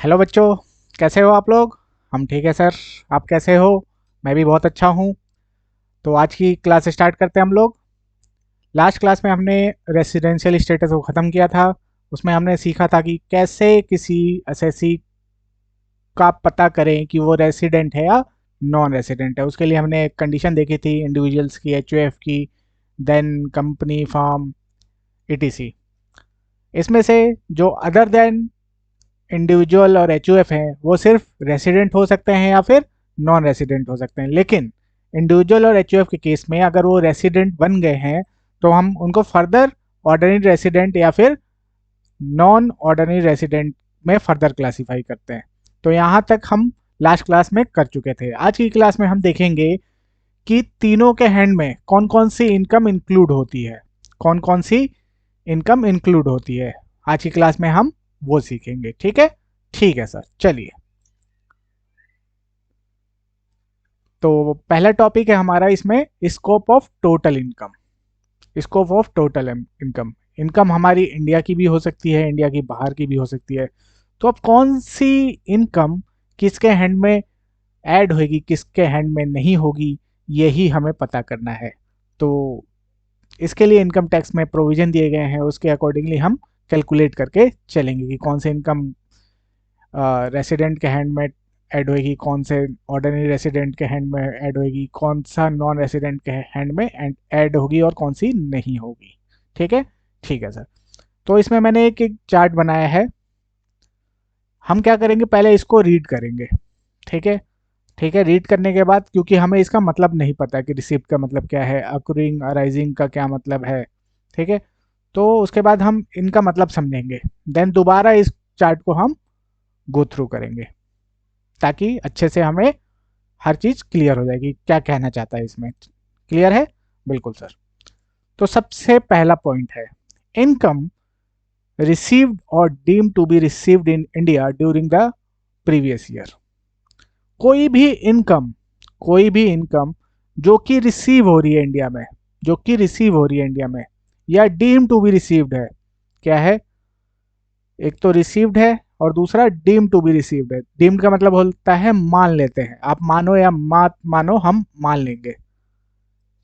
Hello बच्चों, कैसे हो आप लोग। हम ठीक है सर। आप कैसे हो। मैं भी बहुत अच्छा हूँ। तो आज की क्लास स्टार्ट करते हैं हम लोग। लास्ट क्लास में हमने रेसिडेंशियल स्टेटस को ख़त्म किया था। उसमें हमने सीखा था कि कैसे किसी एसएससी का पता करें कि वो रेसिडेंट है या नॉन रेसिडेंट है। उसके लिए हमने एक कंडीशन देखी थी, इंडिविजुअल्स की, एचयूएफ की, देन कंपनी फॉर्म, ईटीसी। इसमें से जो अदर देन इंडिविजुअल और एचयूएफ हैं वो सिर्फ रेसिडेंट हो सकते हैं या फिर नॉन रेसिडेंट हो सकते हैं। लेकिन इंडिविजुअल और एचयूएफ के केस में अगर वो रेसिडेंट बन गए हैं तो हम उनको फर्दर ऑर्डिनरी रेसिडेंट या फिर नॉन ऑर्डिनरी रेसिडेंट में फर्दर क्लासीफाई करते हैं। तो यहाँ तक हम लास्ट क्लास में कर चुके थे। आज की क्लास में हम देखेंगे कि तीनों के हैंड में कौन कौन सी इनकम इंक्लूड होती है। कौन कौन सी इनकम इंक्लूड होती है आज की क्लास में हम वो सीखेंगे। ठीक है। ठीक है सर, चलिए। तो पहला टॉपिक है हमारा इसमें, scope of total income. Scope of total income. Income हमारी इंडिया की भी हो सकती है, इंडिया की बाहर की भी हो सकती है। तो अब कौन सी इनकम किसके हैंड में ऐड होगी, किसके हैंड में नहीं होगी, यही हमें पता करना है। तो इसके लिए इनकम टैक्स में प्रोविजन दिए गए हैं, उसके अकॉर्डिंगली हम कैलकुलेट करके चलेंगे कि कौन से इनकम रेसिडेंट के हैंड में ऐड होएगी, कौन से ऑर्डिनरी रेसिडेंट के हैंड में ऐड होएगी, कौन सा नॉन रेसिडेंट के हैंड में ऐड होगी और कौन सी नहीं होगी। ठीक है। ठीक है सर। तो इसमें मैंने एक चार्ट बनाया है। हम क्या करेंगे, पहले इसको रीड करेंगे। ठीक है। ठीक है। रीड करने के बाद, क्योंकि हमें इसका मतलब नहीं पता कि रिसिप्ट का मतलब क्या है, अक्रूइंग अराइजिंग का क्या मतलब है। ठीक है। तो उसके बाद हम इनका मतलब समझेंगे, देन दोबारा इस चार्ट को हम गो थ्रू करेंगे ताकि अच्छे से हमें हर चीज क्लियर हो जाएगी क्या कहना चाहता है इसमें। क्लियर है। बिल्कुल सर। तो सबसे पहला पॉइंट है, इनकम रिसीव्ड और deemed to be received in India during the previous year. कोई भी इनकम, कोई भी इनकम जो कि रिसीव हो रही है इंडिया में, जो कि रिसीव हो रही है इंडिया में या डीम टू बी रिसीव्ड है। क्या है, एक तो रिसीव्ड है और दूसरा डीम टू बी रिसीव्ड है। डीम्ड का मतलब होता है मान लेते हैं, आप मानो या मत मानो, हम मान लेंगे।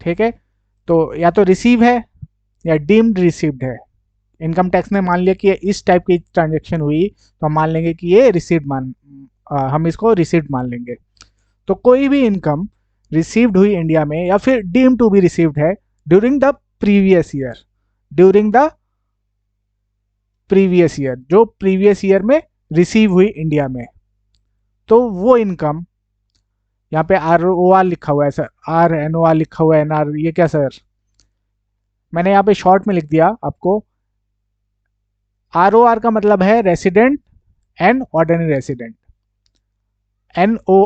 ठीक है। तो या तो रिसीव है या डीम्ड रिसीव्ड है। इनकम टैक्स ने मान लिया कि ये इस टाइप की ट्रांजेक्शन हुई तो हम मान लेंगे कि ये रिसीव्ड हम इसको रिसीव्ड मान लेंगे। तो कोई भी इनकम रिसीव्ड हुई इंडिया में या फिर डीम टू बी रिसीव्ड है during the previous year, during the previous year, जो प्रीवियस ईयर में रिसीव हुई इंडिया में, तो वो इनकम, यहाँ पे आर ओ आर लिखा हुआ है sir, R N O R लिखा हुआ है एन आर, ये क्या सर, मैंने यहाँ पे शॉर्ट में लिख दिया आपको। आर ओ आर का मतलब है resident and ordinary resident. N O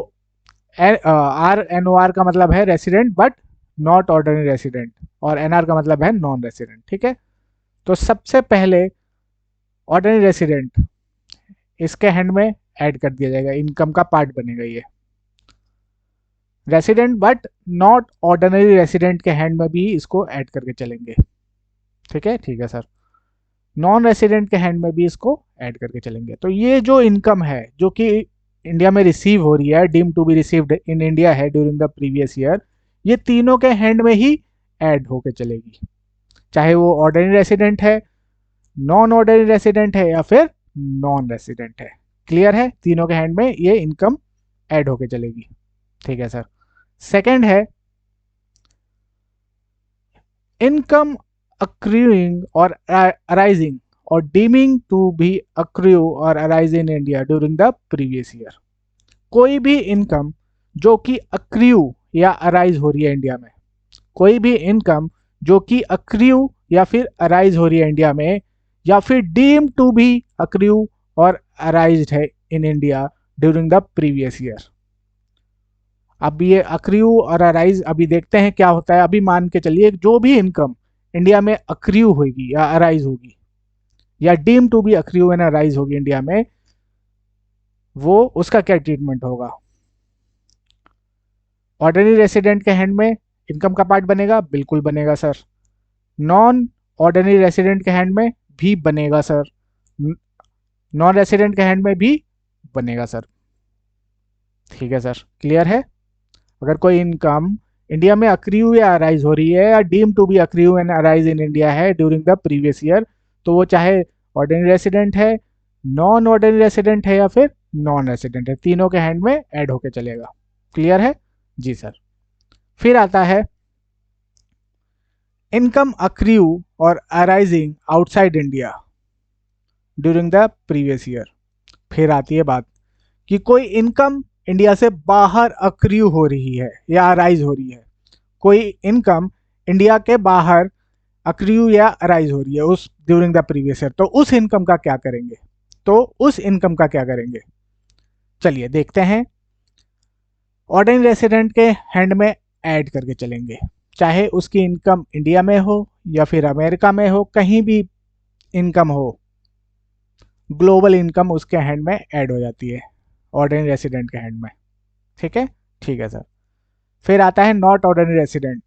R N O R का मतलब है resident but not ordinary resident, और एन आर का मतलब है नॉन रेसिडेंट। ठीक है। तो सबसे पहले ऑर्डिनरी रेसिडेंट, इसके हैंड में ऐड कर दिया जाएगा, इनकम का पार्ट बनेगा ये। Resident but not ordinary resident के हैंड में भी इसको ऐड करके चलेंगे। ठीक है। ठीक है सर। नॉन रेसिडेंट के हैंड में भी इसको ऐड करके चलेंगे। तो ये जो इनकम है जो कि इंडिया में रिसीव हो रही है, deem to be received in India है ड्यूरिंग द प्रीवियस ईयर, ये तीनों के हैंड में ही ऐड होके चलेगी, चाहे वो ऑर्डिनरी रेसिडेंट है, नॉन ऑर्डिनरी रेसिडेंट है या फिर नॉन रेसिडेंट है। क्लियर है। तीनों के हैंड में ये इनकम ऐड होके चलेगी। ठीक है सर। सेकंड है, income accruing or arising or deeming to be accrue or arise in India during the previous year। कोई भी इनकम जो कि अक्रियू या अराइज हो रही है इंडिया में, कोई भी इनकम जो कि अक्रियू या फिर अराइज हो रही है इंडिया में, या फिर डीम टू बी अक्रियू और अराइज है इन India during the previous year. अब ये अक्रियू और अराइज अभी देखते हैं क्या होता है। अभी मान के चलिए जो भी इनकम इंडिया में अक्रियू होगी या अराइज होगी या deem to be accrue and arise होगी इंडिया में, वो उसका क्या ट्रीटमेंट होगा। ऑर्डिनरी रेसिडेंट के हैंड में इनकम का पार्ट बनेगा, बिल्कुल बनेगा सर। नॉन ऑर्डिनरी रेसिडेंट के हैंड में भी बनेगा सर, नॉन रेसिडेंट के हैंड में भी बनेगा सर। ठीक है सर, क्लियर है। अगर कोई इनकम इंडिया में अक्रीव या अराइज हो रही है या deem to be accrue and arise in India है ड्यूरिंग द प्रीवियस ईयर, तो वो चाहे ऑर्डिनरी रेसिडेंट है, नॉन ऑर्डिनरी रेसिडेंट है या फिर नॉन रेसिडेंट है, तीनों के हैंड में ऐड होके चलेगा। क्लियर है जी सर। फिर आता है इनकम अक्रीव और arising outside India during the previous year. फिर आती है बात कि कोई इनकम इंडिया से बाहर अक्रीव हो रही है या अराइज हो रही है, कोई इनकम इंडिया के बाहर अक्रीव या अराइज हो रही है उस ड्यूरिंग द प्रीवियस ईयर, तो उस इनकम का क्या करेंगे? चलिए देखते हैं। ऑर्डिनरी रेसिडेंट के हैंड में ऐड करके चलेंगे, चाहे उसकी इनकम इंडिया में हो या फिर अमेरिका में हो, कहीं भी इनकम हो, ग्लोबल इनकम उसके हैंड में ऐड हो जाती है ऑर्डिनरी रेसिडेंट के हैंड में। ठीक है, ठीक है सर। फिर आता है नॉट ऑर्डिनरी रेसिडेंट।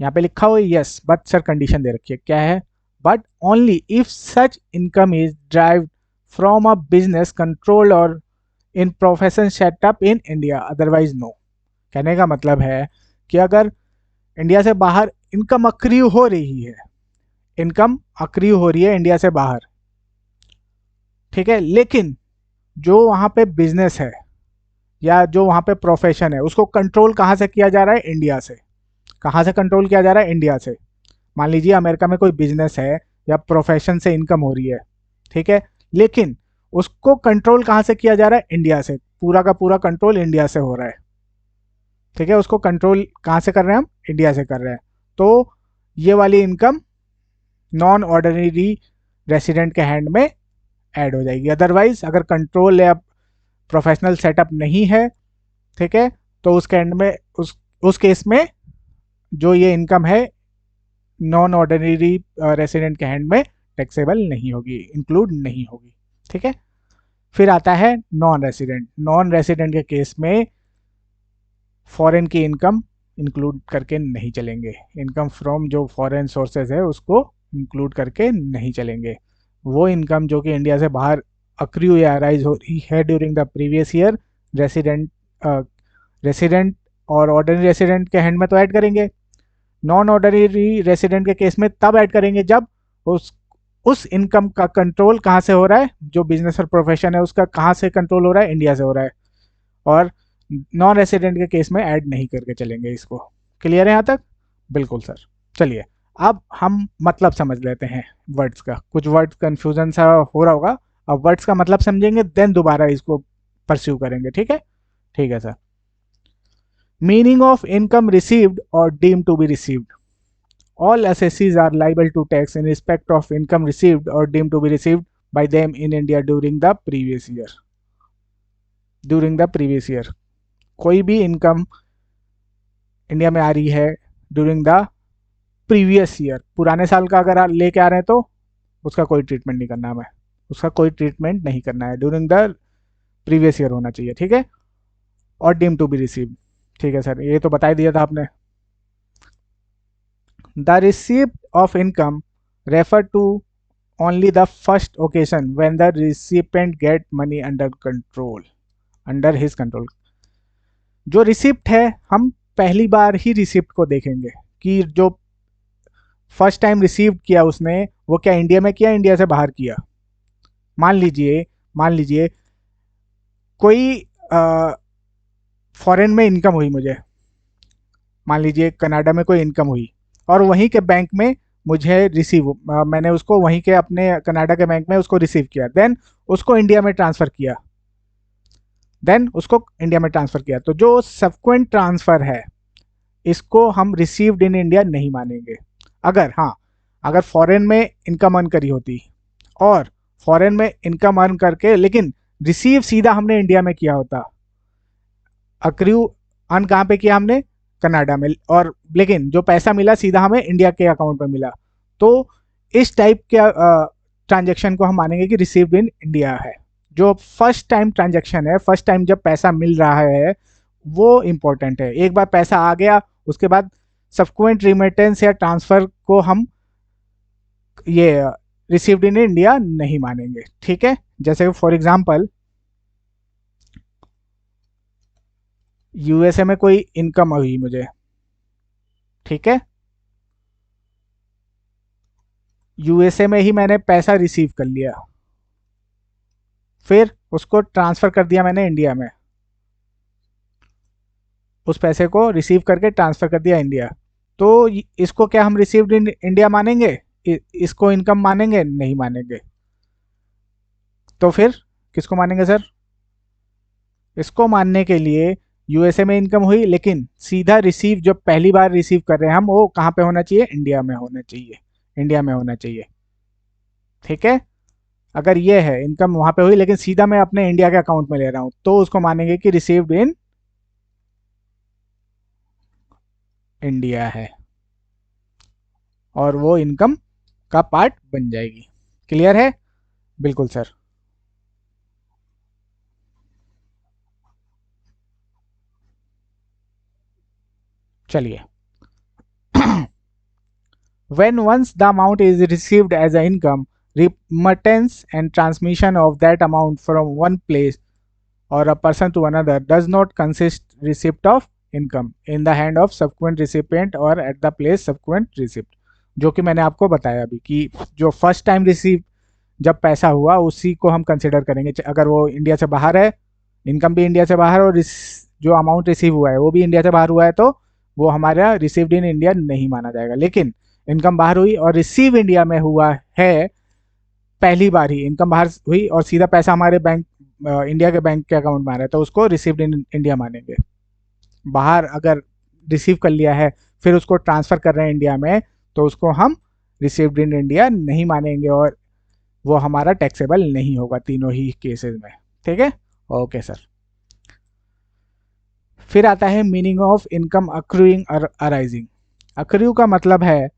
यहाँ पे लिखा हुआ है यस बट सर कंडीशन दे रखी है, क्या है? But only if such income is derived from a business control और in profession setup in India, otherwise no. कहने का मतलब है कि अगर इंडिया से बाहर इनकम अक्रीव हो रही है, इनकम अक्रीव हो रही है इंडिया से बाहर, ठीक है, लेकिन जो वहाँ पे बिजनेस है या जो वहाँ पे प्रोफेशन है उसको कंट्रोल कहाँ से किया जा रहा है? इंडिया से। कहाँ से कंट्रोल किया जा रहा है? इंडिया से। मान लीजिए अमेरिका में कोई बिजनेस है या प्रोफेशन से इनकम हो रही है, ठीक है, लेकिन उसको कंट्रोल कहाँ से किया जा रहा है? इंडिया से। पूरा का पूरा कंट्रोल इंडिया से हो रहा है, ठीक है, उसको कंट्रोल कहाँ से कर रहे हैं हम? इंडिया से कर रहे हैं। तो ये वाली इनकम नॉन ऑर्डिनरी रेसिडेंट के हैंड में ऐड हो जाएगी। अदरवाइज अगर कंट्रोल या प्रोफेशनल सेटअप नहीं है, ठीक है, तो उसके एंड में उस केस में जो ये इनकम है नॉन ऑर्डिनरी रेसिडेंट के हैंड में टैक्सेबल नहीं होगी, इंक्लूड नहीं होगी। ठीक है। फिर आता है नॉन रेसिडेंट। नॉन रेसिडेंट के केस में फॉरेन की इनकम इंक्लूड करके नहीं चलेंगे, इनकम फ्रॉम जो फॉरेन सोर्सेज है उसको इंक्लूड करके नहीं चलेंगे। वो इनकम जो कि इंडिया से बाहर अक्रू या अराइज हो रही है during the previous year, resident और ऑर्डिनरी रेसिडेंट के हैंड में तो ऐड करेंगे। नॉन ऑर्डिनरी रेसिडेंट के केस में तब ऐड करेंगे जब उस इनकम का कंट्रोल कहाँ से हो रहा है, जो बिजनेस और प्रोफेशन है उसका कहाँ से कंट्रोल हो रहा है? इंडिया से हो रहा है। और नॉन रेसिडेंट के केस में ऐड नहीं करके चलेंगे इसको। क्लियर है यहाँ तक? बिल्कुल सर। चलिए अब हम मतलब समझ लेते हैं वर्ड्स का। कुछ वर्ड्स कंफ्यूजन सा हो रहा होगा, अब वर्ड्स का मतलब समझेंगे देन दोबारा इसको परस्यू करेंगे। ठीक है, ठीक है सर। मीनिंग ऑफ इनकम रिसीव्ड और deemed to be received. All assessees are liable to tax in respect of income received or deemed to be received by them in India during the previous year. During the previous year, कोई भी income India में आ रही है during the previous year, पुराने साल का अगर आप लेके आ रहे हैं तो उसका कोई ट्रीटमेंट नहीं करना है, उसका कोई ट्रीटमेंट नहीं करना है, ड्यूरिंग द प्रीवियस ईयर होना चाहिए। ठीक है। और डीम टू बी रिसीव। ठीक है सर, ये तो बता दिया था आपने। The receipt of income refer to only the first occasion when the recipient get money under control, under his control. जो रिसिप्ट है हम पहली बार ही रिसिप्ट को देखेंगे कि जो फर्स्ट टाइम रिसीव किया उसने वो क्या इंडिया में किया, इंडिया से बाहर किया। मान लीजिए कोई फॉरेन में इनकम हुई मुझे, मान लीजिए कनाडा में कोई इनकम हुई और वहीं के बैंक में मुझे रिसीव, मैंने उसको वहीं के अपने कनाडा के बैंक में उसको रिसीव किया, देन उसको इंडिया में ट्रांसफ़र किया, तो जो सबक्वेंट ट्रांसफ़र है इसको हम रिसीव्ड इन इंडिया नहीं मानेंगे। अगर फॉरेन में इनकम अर्न करी होती और फॉरेन में इनकम अर्न करके लेकिन रिसीव सीधा हमने इंडिया में किया होता, अक्रू अर्न कहाँ पे किया हमने? कनाडा में, और लेकिन जो पैसा मिला सीधा हमें इंडिया के अकाउंट में मिला, तो इस टाइप के ट्रांजैक्शन को हम मानेंगे कि रिसीव्ड इन इंडिया है। जो फर्स्ट टाइम ट्रांजैक्शन है, फर्स्ट टाइम जब पैसा मिल रहा है वो इम्पोर्टेंट है। एक बार पैसा आ गया उसके बाद सबक्वेंट रिमिटेंस या ट्रांसफ़र को हम ये रिसीव्ड इन इंडिया नहीं मानेंगे। ठीक है। जैसे फॉर एग्जांपल यूएसए में कोई इनकम हुई मुझे, ठीक है, यूएसए में ही मैंने पैसा रिसीव कर लिया, फिर उसको ट्रांसफर कर दिया मैंने इंडिया में, उस पैसे को रिसीव करके ट्रांसफर कर दिया इंडिया, तो इसको क्या हम रिसीव्ड इन इंडिया मानेंगे? इसको इनकम मानेंगे? नहीं मानेंगे। तो फिर किसको मानेंगे सर? इसको मानने के लिए यूएसए में इनकम हुई, लेकिन सीधा रिसीव जो पहली बार रिसीव कर रहे हैं हम, वो कहाँ पे होना चाहिए? इंडिया में होना चाहिए, इंडिया में होना चाहिए, ठीक है। अगर ये है इनकम वहां पे हुई लेकिन सीधा मैं अपने इंडिया के अकाउंट में ले रहा हूं, तो उसको मानेंगे कि रिसीव्ड इन इंडिया है, और वो इनकम का पार्ट बन जाएगी। क्लियर है? बिल्कुल सर। चलिए। When once the amount is received as a income, remittance and transmission of that amount from one place or a person to another does not consist receipt of income in the hand of subsequent recipient or at the place subsequent receipt। जो कि मैंने आपको बताया अभी कि जो first time receive जब पैसा हुआ उसी को हम कंसिडर करेंगे, अगर वो इंडिया से बाहर है, इनकम भी इंडिया से बाहर, और जो अमाउंट रिसीव हुआ है वो भी इंडिया से बाहर हुआ है, तो वो हमारा रिसीव्ड इन इंडिया नहीं माना जाएगा। लेकिन इनकम बाहर हुई और रिसीव इंडिया में हुआ है, पहली बार ही इनकम बाहर हुई और सीधा पैसा हमारे बैंक, इंडिया के बैंक के अकाउंट में आ रहा है, तो उसको रिसीव्ड इन इंडिया मानेंगे। बाहर अगर रिसीव कर लिया है फिर उसको ट्रांसफर कर रहे हैं इंडिया में, तो उसको हम रिसीव्ड इन इंडिया नहीं मानेंगे और वो हमारा टैक्सेबल नहीं होगा तीनों ही केसेस में, ठीक है। Okay sir. फिर आता है meaning of income accruing arising. Accrue का मतलब है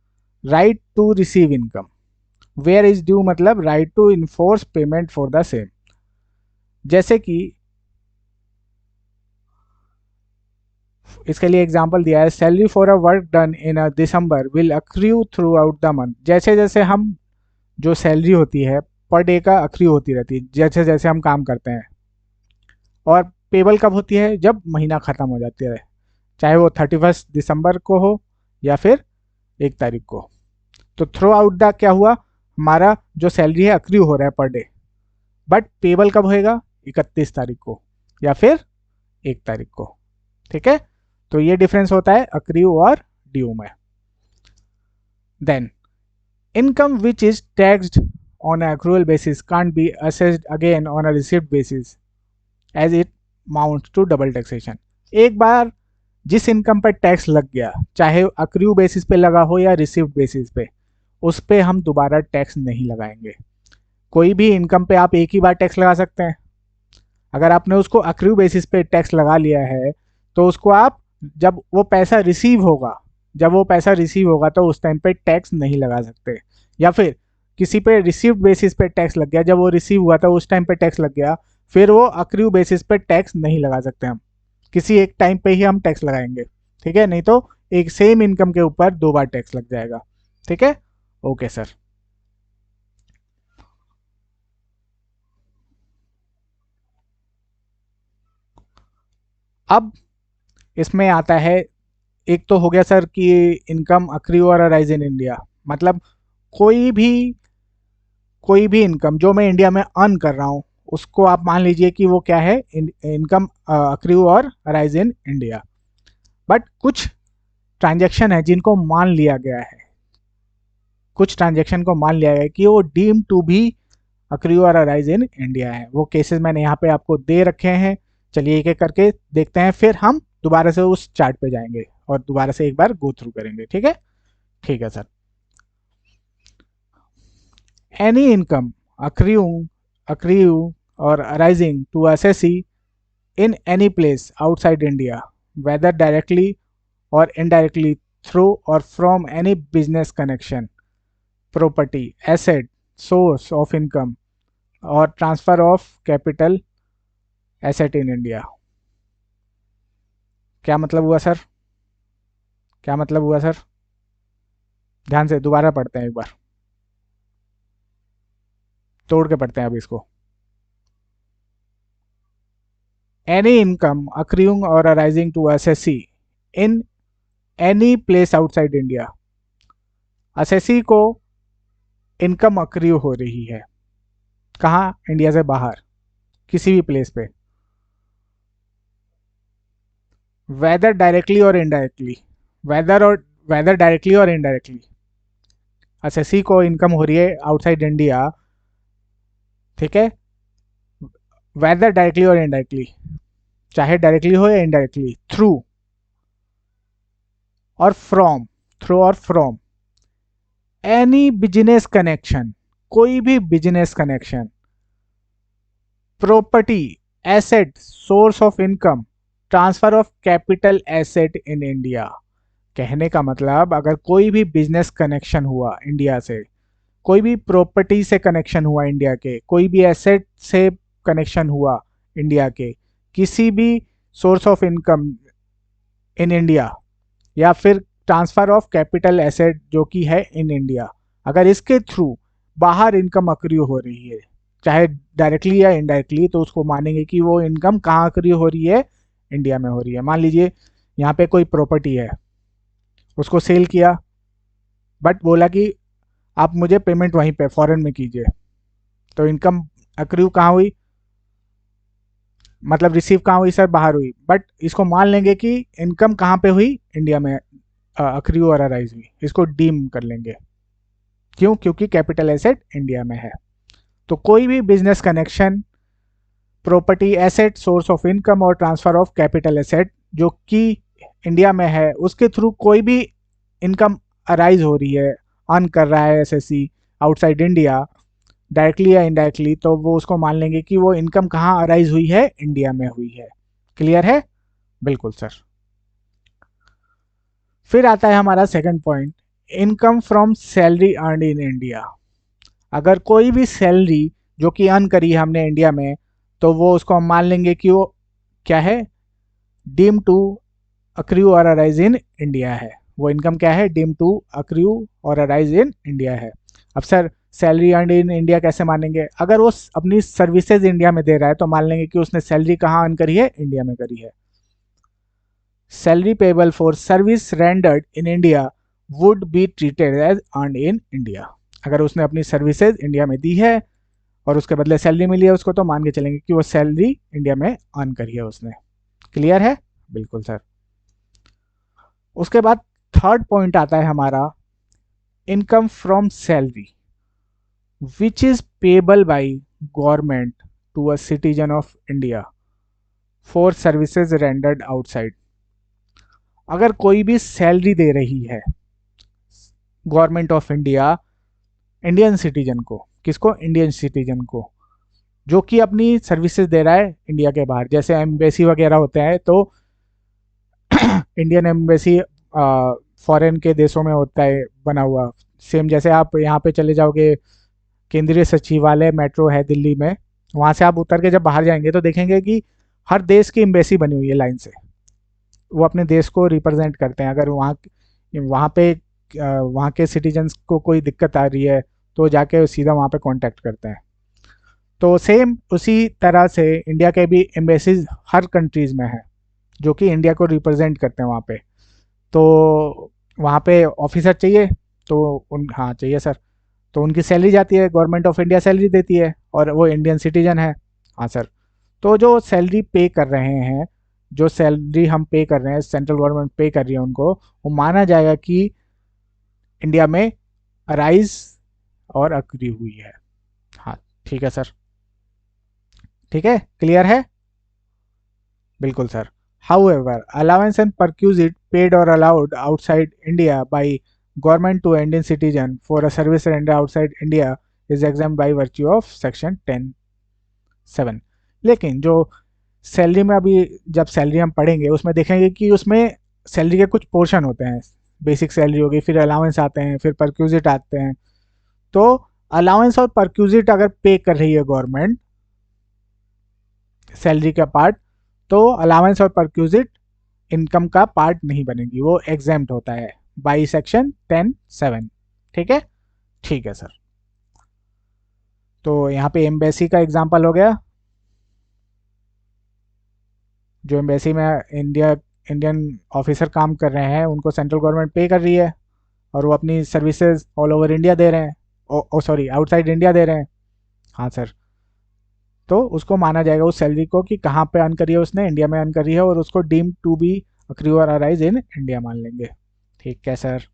right to receive income, where is due मतलब right to enforce payment for the same. जैसे कि इसके लिए एग्जांपल दिया है, salary for a work done in a December will accrue throughout the month. जैसे जैसे हम, जो सैलरी होती है पर डे का अक्रू होती रहती है जैसे जैसे हम काम करते हैं, और पेबल कब होती है? जब महीना खत्म हो जाती है, चाहे वो 31 दिसंबर को हो या फिर 1 तारीख को। तो थ्रू आउट द क्या हुआ, हमारा जो सैलरी है अक्रू हो रहा है पर डे, बट पेबल कब होएगा? 31 तारीख को या फिर 1 तारीख को, ठीक है। तो ये डिफरेंस होता है अक्रू और ड्यू में। Then income which is taxed on an accrual basis can't be assessed again on a receipt basis as it amounts to double taxation। एक बार जिस इनकम पर टैक्स लग गया, चाहे अक्रू बेसिस पे लगा हो या रिसीव्ड बेसिस पे, उस पे हम दोबारा टैक्स नहीं लगाएंगे। कोई भी इनकम पे आप एक ही बार टैक्स लगा सकते हैं। अगर आपने उसको अक्रू बेसिस पे टैक्स लगा लिया है, तो उसको आप जब वो पैसा रिसीव होगा, जब वो पैसा रिसीव होगा तो उस टाइम पे टैक्स नहीं लगा सकते। या फिर किसी पे रिसीव्ड बेसिस पे टैक्स लग गया, जब वो रिसीव हुआ था उस टाइम पे टैक्स लग गया, फिर वो अक्रू बेसिस पे टैक्स नहीं लगा सकते हम। किसी एक टाइम पे ही हम टैक्स लगाएंगे, ठीक है, नहीं तो एक सेम इनकम के ऊपर 2 बार टैक्स लग जाएगा, ठीक है। Okay sir. अब इसमें आता है, एक तो हो गया सर कि इनकम अक्रू और अराइज इन इंडिया, मतलब कोई भी कोई भी इनकम जो मैं इंडिया में अर्न कर रहा हूँ उसको आप मान लीजिए कि वो क्या है, इनकम अक्रू और अराइज इन इंडिया। बट कुछ ट्रांजैक्शन है जिनको मान लिया गया है, कुछ ट्रांजैक्शन को मान लिया गया है कि वो डीम टू बी अक्रू और अराइज इन इंडिया है। वो केसेस मैंने यहाँ पे आपको दे रखे हैं, चलिए एक एक करके देखते हैं, फिर हम दोबारा से उस चार्ट पे जाएंगे और दोबारा से एक बार गो थ्रू करेंगे, ठीक है। ठीक है sir. Any income accrue or arising to assessee in any place outside India, whether directly or indirectly through or from any business connection, property, asset, source of income, or transfer of capital asset in India। क्या मतलब हुआ sir? क्या मतलब हुआ sir? ध्यान से दोबारा पढ़ते हैं एक बार, तोड़ के पढ़ते हैं अब इसको। एनी इनकम अक्रूइंग और arising to SSC in any place outside India. SSC को इनकम अक्रू हो रही है कहाँ, इंडिया से बाहर किसी भी प्लेस पे, वेदर डायरेक्टली और इनडायरेक्टली, वेदर डायरेक्टली और इनडायरेक्टली एसएससी को इनकम हो रही है आउटसाइड इंडिया, ठीक है, वेदर डायरेक्टली और इनडायरेक्टली, चाहे डायरेक्टली हो या इनडायरेक्टली, थ्रू और फ्रॉम एनी बिजनेस कनेक्शन, कोई भी business connection, property, asset, source of income, transfer of capital asset in India. कहने का मतलब अगर कोई भी बिजनेस कनेक्शन हुआ इंडिया से, कोई भी प्रॉपर्टी से कनेक्शन हुआ इंडिया के, कोई भी एसेट से कनेक्शन हुआ इंडिया के, किसी भी source of income in India, या फिर ट्रांसफर ऑफ कैपिटल एसेट जो कि है इन इंडिया, अगर इसके थ्रू बाहर इनकम अक्रू हो रही है, चाहे डायरेक्टली या इनडायरेक्टली, तो उसको मानेंगे कि वो इनकम कहाँ अक्रू हो रही है, इंडिया में हो रही है। मान लीजिए यहाँ पे कोई प्रॉपर्टी है, उसको सेल किया, बट बोला कि आप मुझे पेमेंट वहीं पे फॉरेन में कीजिए, तो इनकम अक्रू कहाँ हुई, मतलब रिसीव कहाँ हुई सर, बाहर हुई, बट इसको मान लेंगे कि इनकम कहाँ पे हुई, इंडिया में अक्रू और अराइज हुई, इसको डीम कर लेंगे। क्यों? क्योंकि कैपिटल एसेट इंडिया में है। तो कोई भी business connection, property, asset, source of income और ट्रांसफर ऑफ कैपिटल एसेट जो कि इंडिया में है, उसके थ्रू कोई भी इनकम अराइज हो रही है, अर्न कर रहा है एसएससी आउटसाइड इंडिया, डायरेक्टली या इनडायरेक्टली, तो वो उसको मान लेंगे कि वो इनकम कहाँ अराइज हुई है, इंडिया में हुई है। क्लियर है? बिल्कुल सर। फिर आता है हमारा second point, income from salary earn in India. अगर कोई भी सैलरी जो कि अर्न करी है हमने इंडिया में, तो वो उसको हम मान लेंगे कि वो क्या है, डीम टू अक्रू और अराइज इन इंडिया है। वो इनकम क्या है, डीम टू अक्रू और अराइज इन इंडिया है। अब sir salary earn in India कैसे मानेंगे? अगर वो अपनी सर्विसेज इंडिया में दे रहा है तो मान लेंगे कि उसने सैलरी कहाँ अर्न करी है, इंडिया में करी है। Salary payable for service rendered in India would be treated as earn in India. अगर उसने अपनी सर्विसेज इंडिया में दी है और उसके बदले सैलरी मिली है उसको, तो मान के चलेंगे कि वो सैलरी इंडिया में अर्न करी है उसने। क्लियर है? बिल्कुल सर। उसके बाद थर्ड पॉइंट आता है हमारा, income from salary which is payable by government to a citizen of India for services rendered outside. अगर कोई भी सैलरी दे रही है government of India Indian citizen को, किसको, इंडियन सिटीजन को, जो कि अपनी सर्विसेज दे रहा है इंडिया के बाहर, जैसे एम्बेसी वगैरह होते हैं, तो इंडियन एम्बेसी फॉरेन के देशों में होता है बना हुआ, सेम जैसे आप यहाँ पे चले जाओगे, केंद्रीय सचिवालय मेट्रो है दिल्ली में, वहाँ से आप उतर के जब बाहर जाएंगे तो देखेंगे कि हर देश की एम्बेसी बनी हुई है लाइन से, वो अपने देश को रिप्रेजेंट करते हैं। अगर वहाँ वहाँ पे वहाँ के सिटीजन्स को कोई दिक्कत आ रही है तो जाके सीधा वहाँ पे कांटेक्ट करते हैं। तो सेम उसी तरह से इंडिया के भी एम्बेसीज हर कंट्रीज़ में है जो कि इंडिया को रिप्रेजेंट करते हैं वहाँ पे। तो वहाँ पे ऑफिसर चाहिए, तो उन, हाँ चाहिए सर, तो उनकी सैलरी जाती है, गवर्नमेंट ऑफ इंडिया सैलरी देती है और वो इंडियन सिटीजन है। हाँ सर। तो जो सैलरी पे कर रहे हैं, जो सैलरी हम पे कर रहे हैं, सेंट्रल गवर्नमेंट पे कर रही है उनको, वो माना जाएगा कि इंडिया में अराइज और अक्री हुई है। हाँ ठीक है सर। ठीक है, क्लियर है? बिल्कुल sir. However, allowance and perquisite paid or allowed outside India by government to Indian citizen for a service rendered outside India is exempt by virtue of section 10(7). लेकिन जो सैलरी में अभी जब सैलरी हम पढ़ेंगे उसमें देखेंगे कि उसमें सैलरी के कुछ पोर्शन होते हैं, बेसिक सैलरी होगी, फिर अलाउंस आते हैं, फिर परक्यूजिट आते हैं। तो अलाउंस और परक्यूजिट अगर पे कर रही है गवर्नमेंट सैलरी का पार्ट, तो अलाउंस और परक्यूजिट इनकम का पार्ट नहीं बनेगी, वो एग्जेम्प्ट होता है बाई सेक्शन 10(7). ठीक है? ठीक है सर। तो यहाँ पे एम्बेसी का एग्जांपल हो गया। जो एम्बेसी में इंडियन ऑफिसर काम कर रहे हैं उनको सेंट्रल गवर्नमेंट पे कर रही है, और वो अपनी सर्विसेज ऑल ओवर इंडिया दे रहे हैं, ओ सॉरी आउटसाइड इंडिया दे रहे हैं। हाँ सर। तो उसको माना जाएगा उस सैलरी को कि कहाँ पे अर्न करी है उसने, इंडिया में अर्न करी है, और उसको डीम टू बी अक्रू और अराइज इन इंडिया मान लेंगे। ठीक है सर।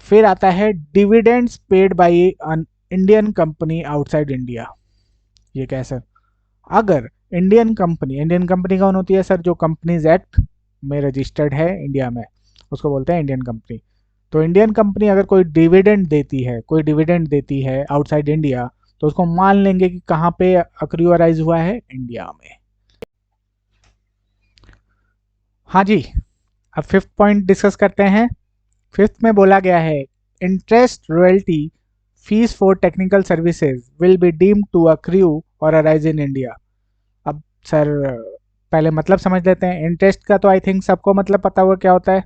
फिर आता है dividends paid by an Indian company outside India. ये क्या है सर? अगर इंडियन कंपनी कौन होती है सर? जो कंपनीज एक्ट में रजिस्टर्ड है इंडिया में, उसको बोलते हैं इंडियन कंपनी। तो इंडियन कंपनी अगर कोई डिविडेंड देती है आउटसाइड इंडिया, तो उसको मान लेंगे कि कहाँ पे अक्रूअराइज हुआ है, इंडिया में। हाँ जी। अब फिफ्थ पॉइंट डिस्कस करते हैं। फिफ्थ में बोला गया है interest royalty fees for technical services will be deemed to accrue और अराइज इन इंडिया। अब सर पहले मतलब समझ लेते हैं। इंटरेस्ट का तो आई थिंक सबको मतलब पता होगा क्या होता है।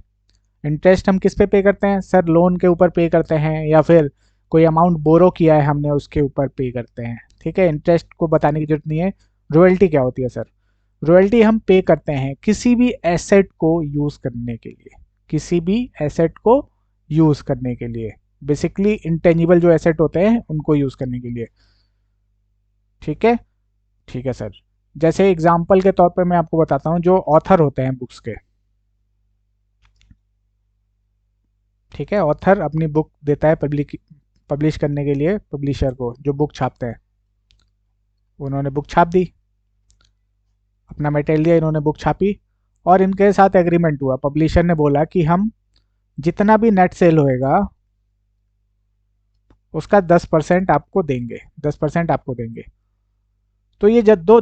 इंटरेस्ट हम किस पे करते हैं सर? लोन के ऊपर पे करते हैं, या फिर कोई अमाउंट बोरो किया है हमने उसके ऊपर पे करते हैं। ठीक है, इंटरेस्ट को बताने की जरूरत नहीं है। रॉयल्टी क्या होती है सर? रॉयल्टी हम पे करते हैं किसी भी एसेट को यूज करने के लिए, किसी भी एसेट को यूज करने के लिए, बेसिकली इंटेंजिबल जो एसेट होते हैं उनको यूज करने के लिए। ठीक है। ठीक है सर। जैसे एग्जाम्पल के तौर पे मैं आपको बताता हूँ, जो ऑथर होते हैं बुक्स के। ठीक है, ऑथर अपनी बुक देता है पब्लिश करने के लिए पब्लिशर को, जो बुक छापते हैं। उन्होंने बुक छाप दी, अपना मटेरियल दिया, इन्होंने बुक छापी, और इनके साथ एग्रीमेंट हुआ। पब्लिशर ने बोला कि हम जितना भी नेट सेल होएगा उसका 10% आपको देंगे, 10% आपको देंगे। तो ये जब दो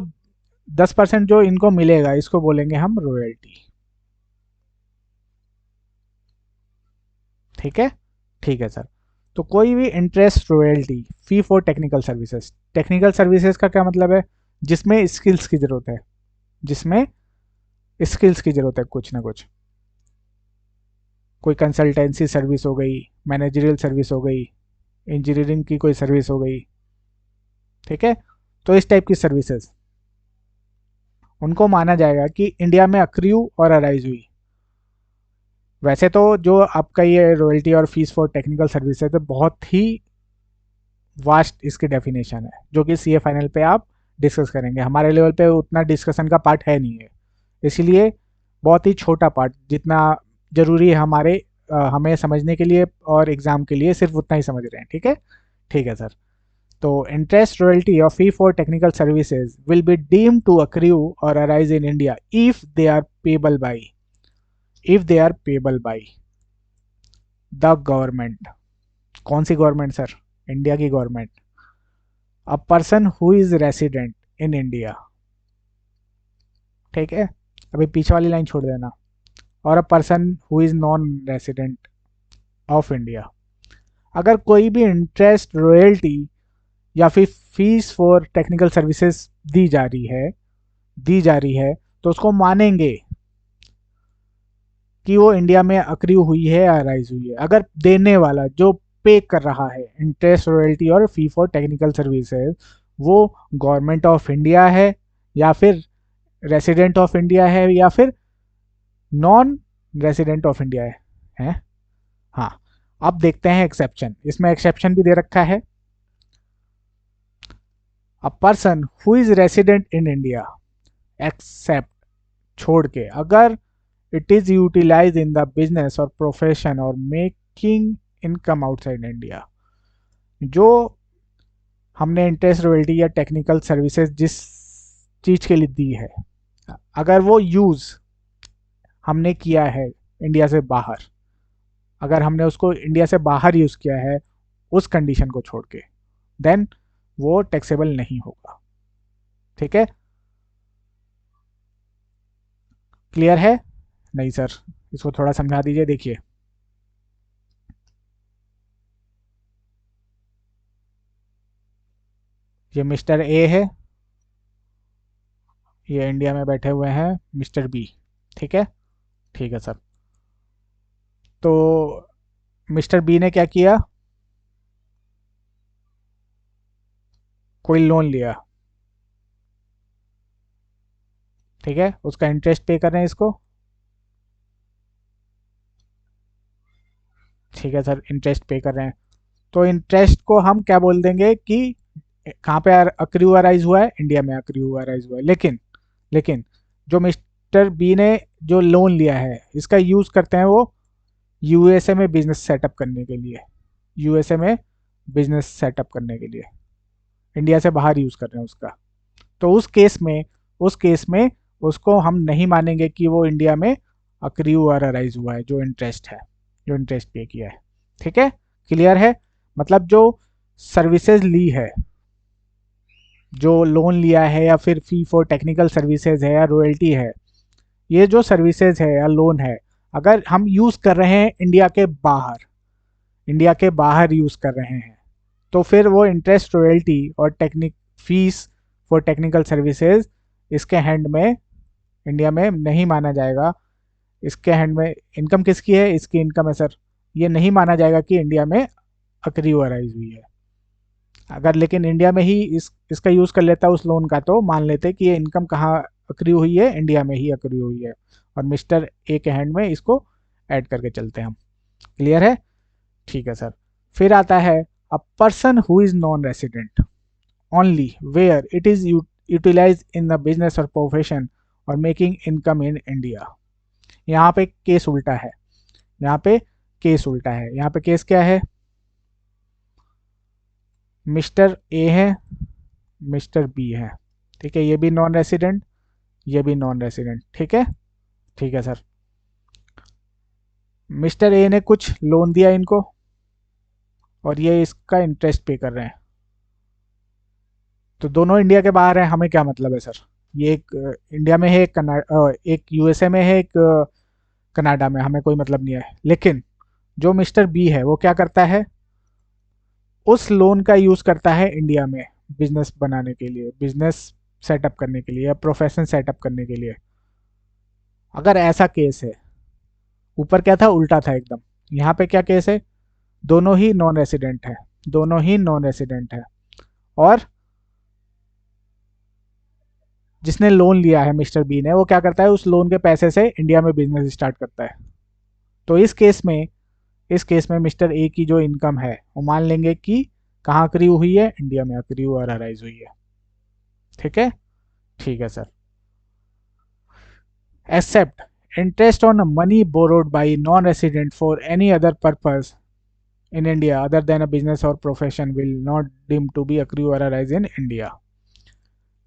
10% जो इनको मिलेगा इसको बोलेंगे हम रॉयल्टी। ठीक है। ठीक है सर। तो कोई भी interest royalty fee for technical services का क्या मतलब है? जिसमें स्किल्स की जरूरत है, जिसमें स्किल्स की जरूरत है कुछ ना कुछ। कोई कंसल्टेंसी सर्विस हो गई, मैनेजरियल सर्विस हो गई, इंजीनियरिंग की कोई सर्विस हो गई। ठीक है। तो इस टाइप की सर्विसेज उनको माना जाएगा कि इंडिया में अक्रू और अराइज हुई। वैसे तो जो आपका ये रॉयल्टी और फीस फॉर टेक्निकल सर्विस है तो बहुत ही वास्ट इसकी डेफिनेशन है, जो कि सीए फाइनल पे आप डिस्कस करेंगे। हमारे लेवल पे उतना डिस्कशन का पार्ट है नहीं है, इसीलिए बहुत ही छोटा पार्ट, जितना जरूरी है हमें समझने के लिए और एग्जाम के लिए सिर्फ उतना ही समझ रहे हैं। ठीक है। ठीक है सर। तो इंटरेस्ट रॉयल्टी और fee for technical services will be deemed to accrue और arise in India if they are payable by the government. कौन सी गवर्नमेंट सर? इंडिया की government. A person who is resident in India. ठीक है, अभी पीछे वाली लाइन छोड़ देना। और a person who is non resident of India. अगर कोई भी इंटरेस्ट रॉयल्टी या फिर फीस फॉर टेक्निकल सर्विसेज दी जा रही है तो उसको मानेंगे कि वो इंडिया में अक्रू हुई है या राइज हुई है, अगर देने वाला जो पे कर रहा है इंटरेस्ट रॉयल्टी और फी फॉर टेक्निकल सर्विसेज वो गवर्नमेंट ऑफ इंडिया है, या फिर रेसिडेंट ऑफ इंडिया है, या फिर नॉन रेसिडेंट ऑफ इंडिया है? हाँ। अब देखते हैं एक्सेप्शन। इसमें एक्सेप्शन भी दे रखा है। A person who is resident in India except, छोड़ के, अगर it is utilise in the business और प्रोफेशन और मेकिंग इनकम आउटसाइड इंडिया। जो हमने इंटरेस्ट रॉयल्टी या टेक्निकल सर्विसेज जिस चीज के लिए दी है, अगर वो यूज हमने किया है इंडिया से बाहर, अगर हमने उसको इंडिया से बाहर यूज किया है उस कंडीशन को छोड़ के, देन वो टैक्सेबल नहीं होगा। ठीक है। क्लियर है? नहीं सर, इसको थोड़ा समझा दीजिए। देखिए, ये मिस्टर ए है, ये इंडिया में बैठे हुए हैं मिस्टर बी। ठीक है। ठीक है सर। तो मिस्टर बी ने क्या किया? कोई लोन लिया। ठीक है, उसका इंटरेस्ट पे कर रहे हैं इसको। ठीक है सर, इंटरेस्ट पे कर रहे हैं, तो इंटरेस्ट को हम क्या बोल देंगे कि कहाँ पे अक्रू अराइज हुआ है, इंडिया में अक्रू अराइज हुआ है। लेकिन जो मिस्टर बी ने जो लोन लिया है, इसका यूज करते हैं वो यूएसए में बिजनेस सेटअप करने के लिए, यूएसए में बिजनेस सेटअप करने के लिए, इंडिया से बाहर यूज कर रहे हैं उसका। तो उस केस में उसको हम नहीं मानेंगे कि वो इंडिया में अक्रू और अराइज हुआ है, जो इंटरेस्ट है, जो इंटरेस्ट पे किया है। ठीक है, क्लियर है। मतलब जो सर्विसेज ली है, जो लोन लिया है या फिर फी फॉर टेक्निकल सर्विसेज है या रॉयल्टी है, ये जो सर्विसेज है या लोन है, अगर हम यूज कर रहे हैं इंडिया के बाहर, इंडिया के बाहर यूज कर रहे हैं, तो फिर वो इंटरेस्ट, रॉयल्टी और technique fees for technical services इसके हैंड में, इंडिया में नहीं माना जाएगा। इसके हैंड में इनकम किसकी है, इसकी इनकम है सर। ये नहीं माना जाएगा कि इंडिया में अक्रू अराइज हुई है। अगर लेकिन इंडिया में ही इसका यूज कर लेता उस लोन का, तो मान लेते कि ये इनकम कहाँ अक्रू हुई है, इंडिया में ही अक्रू हुई है, और मिस्टर ए के हैंड में इसको ऐड करके चलते हैं हम। क्लियर है, ठीक है सर। फिर आता है a person who is non resident only where it is utilized in the business or profession or making income in India। यहाँ पे केस उल्टा है, यहाँ पे केस उल्टा है। यहाँ पे केस क्या है, मिस्टर ए है, मिस्टर बी है। ठीक है, ये भी नॉन रेसिडेंट, ये भी नॉन रेसिडेंट। ठीक है, ठीक है सर। मिस्टर ए ने कुछ लोन दिया इनको, और ये इसका इंटरेस्ट पे कर रहे हैं। तो दोनों इंडिया के बाहर है, हमें क्या मतलब है सर। ये एक इंडिया में है, एक एक यूएसए में है, एक कनाडा में, हमें कोई मतलब नहीं है। लेकिन जो मिस्टर बी है वो क्या करता है, उस लोन का यूज करता है इंडिया में बिजनेस बनाने के लिए, बिजनेस सेटअप करने के लिए या प्रोफेशन सेटअप करने के लिए। अगर ऐसा केस है, ऊपर क्या था, उल्टा था एकदम। यहाँ पे क्या केस है, दोनों ही नॉन रेसिडेंट है, दोनों ही नॉन रेसिडेंट है, और जिसने लोन लिया है मिस्टर बी ने, वो क्या करता है, उस लोन के पैसे से इंडिया में बिजनेस स्टार्ट करता है। तो इस केस में मिस्टर ए की जो इनकम है वो मान लेंगे कि कहाँ अक्रू हुई है, इंडिया में अक्रू और अराइज हुई है। ठीक है, ठीक है sir. Except interest on money borrowed by non resident for any other purpose in India other than a business or profession will not deem to be accrue or arise in India।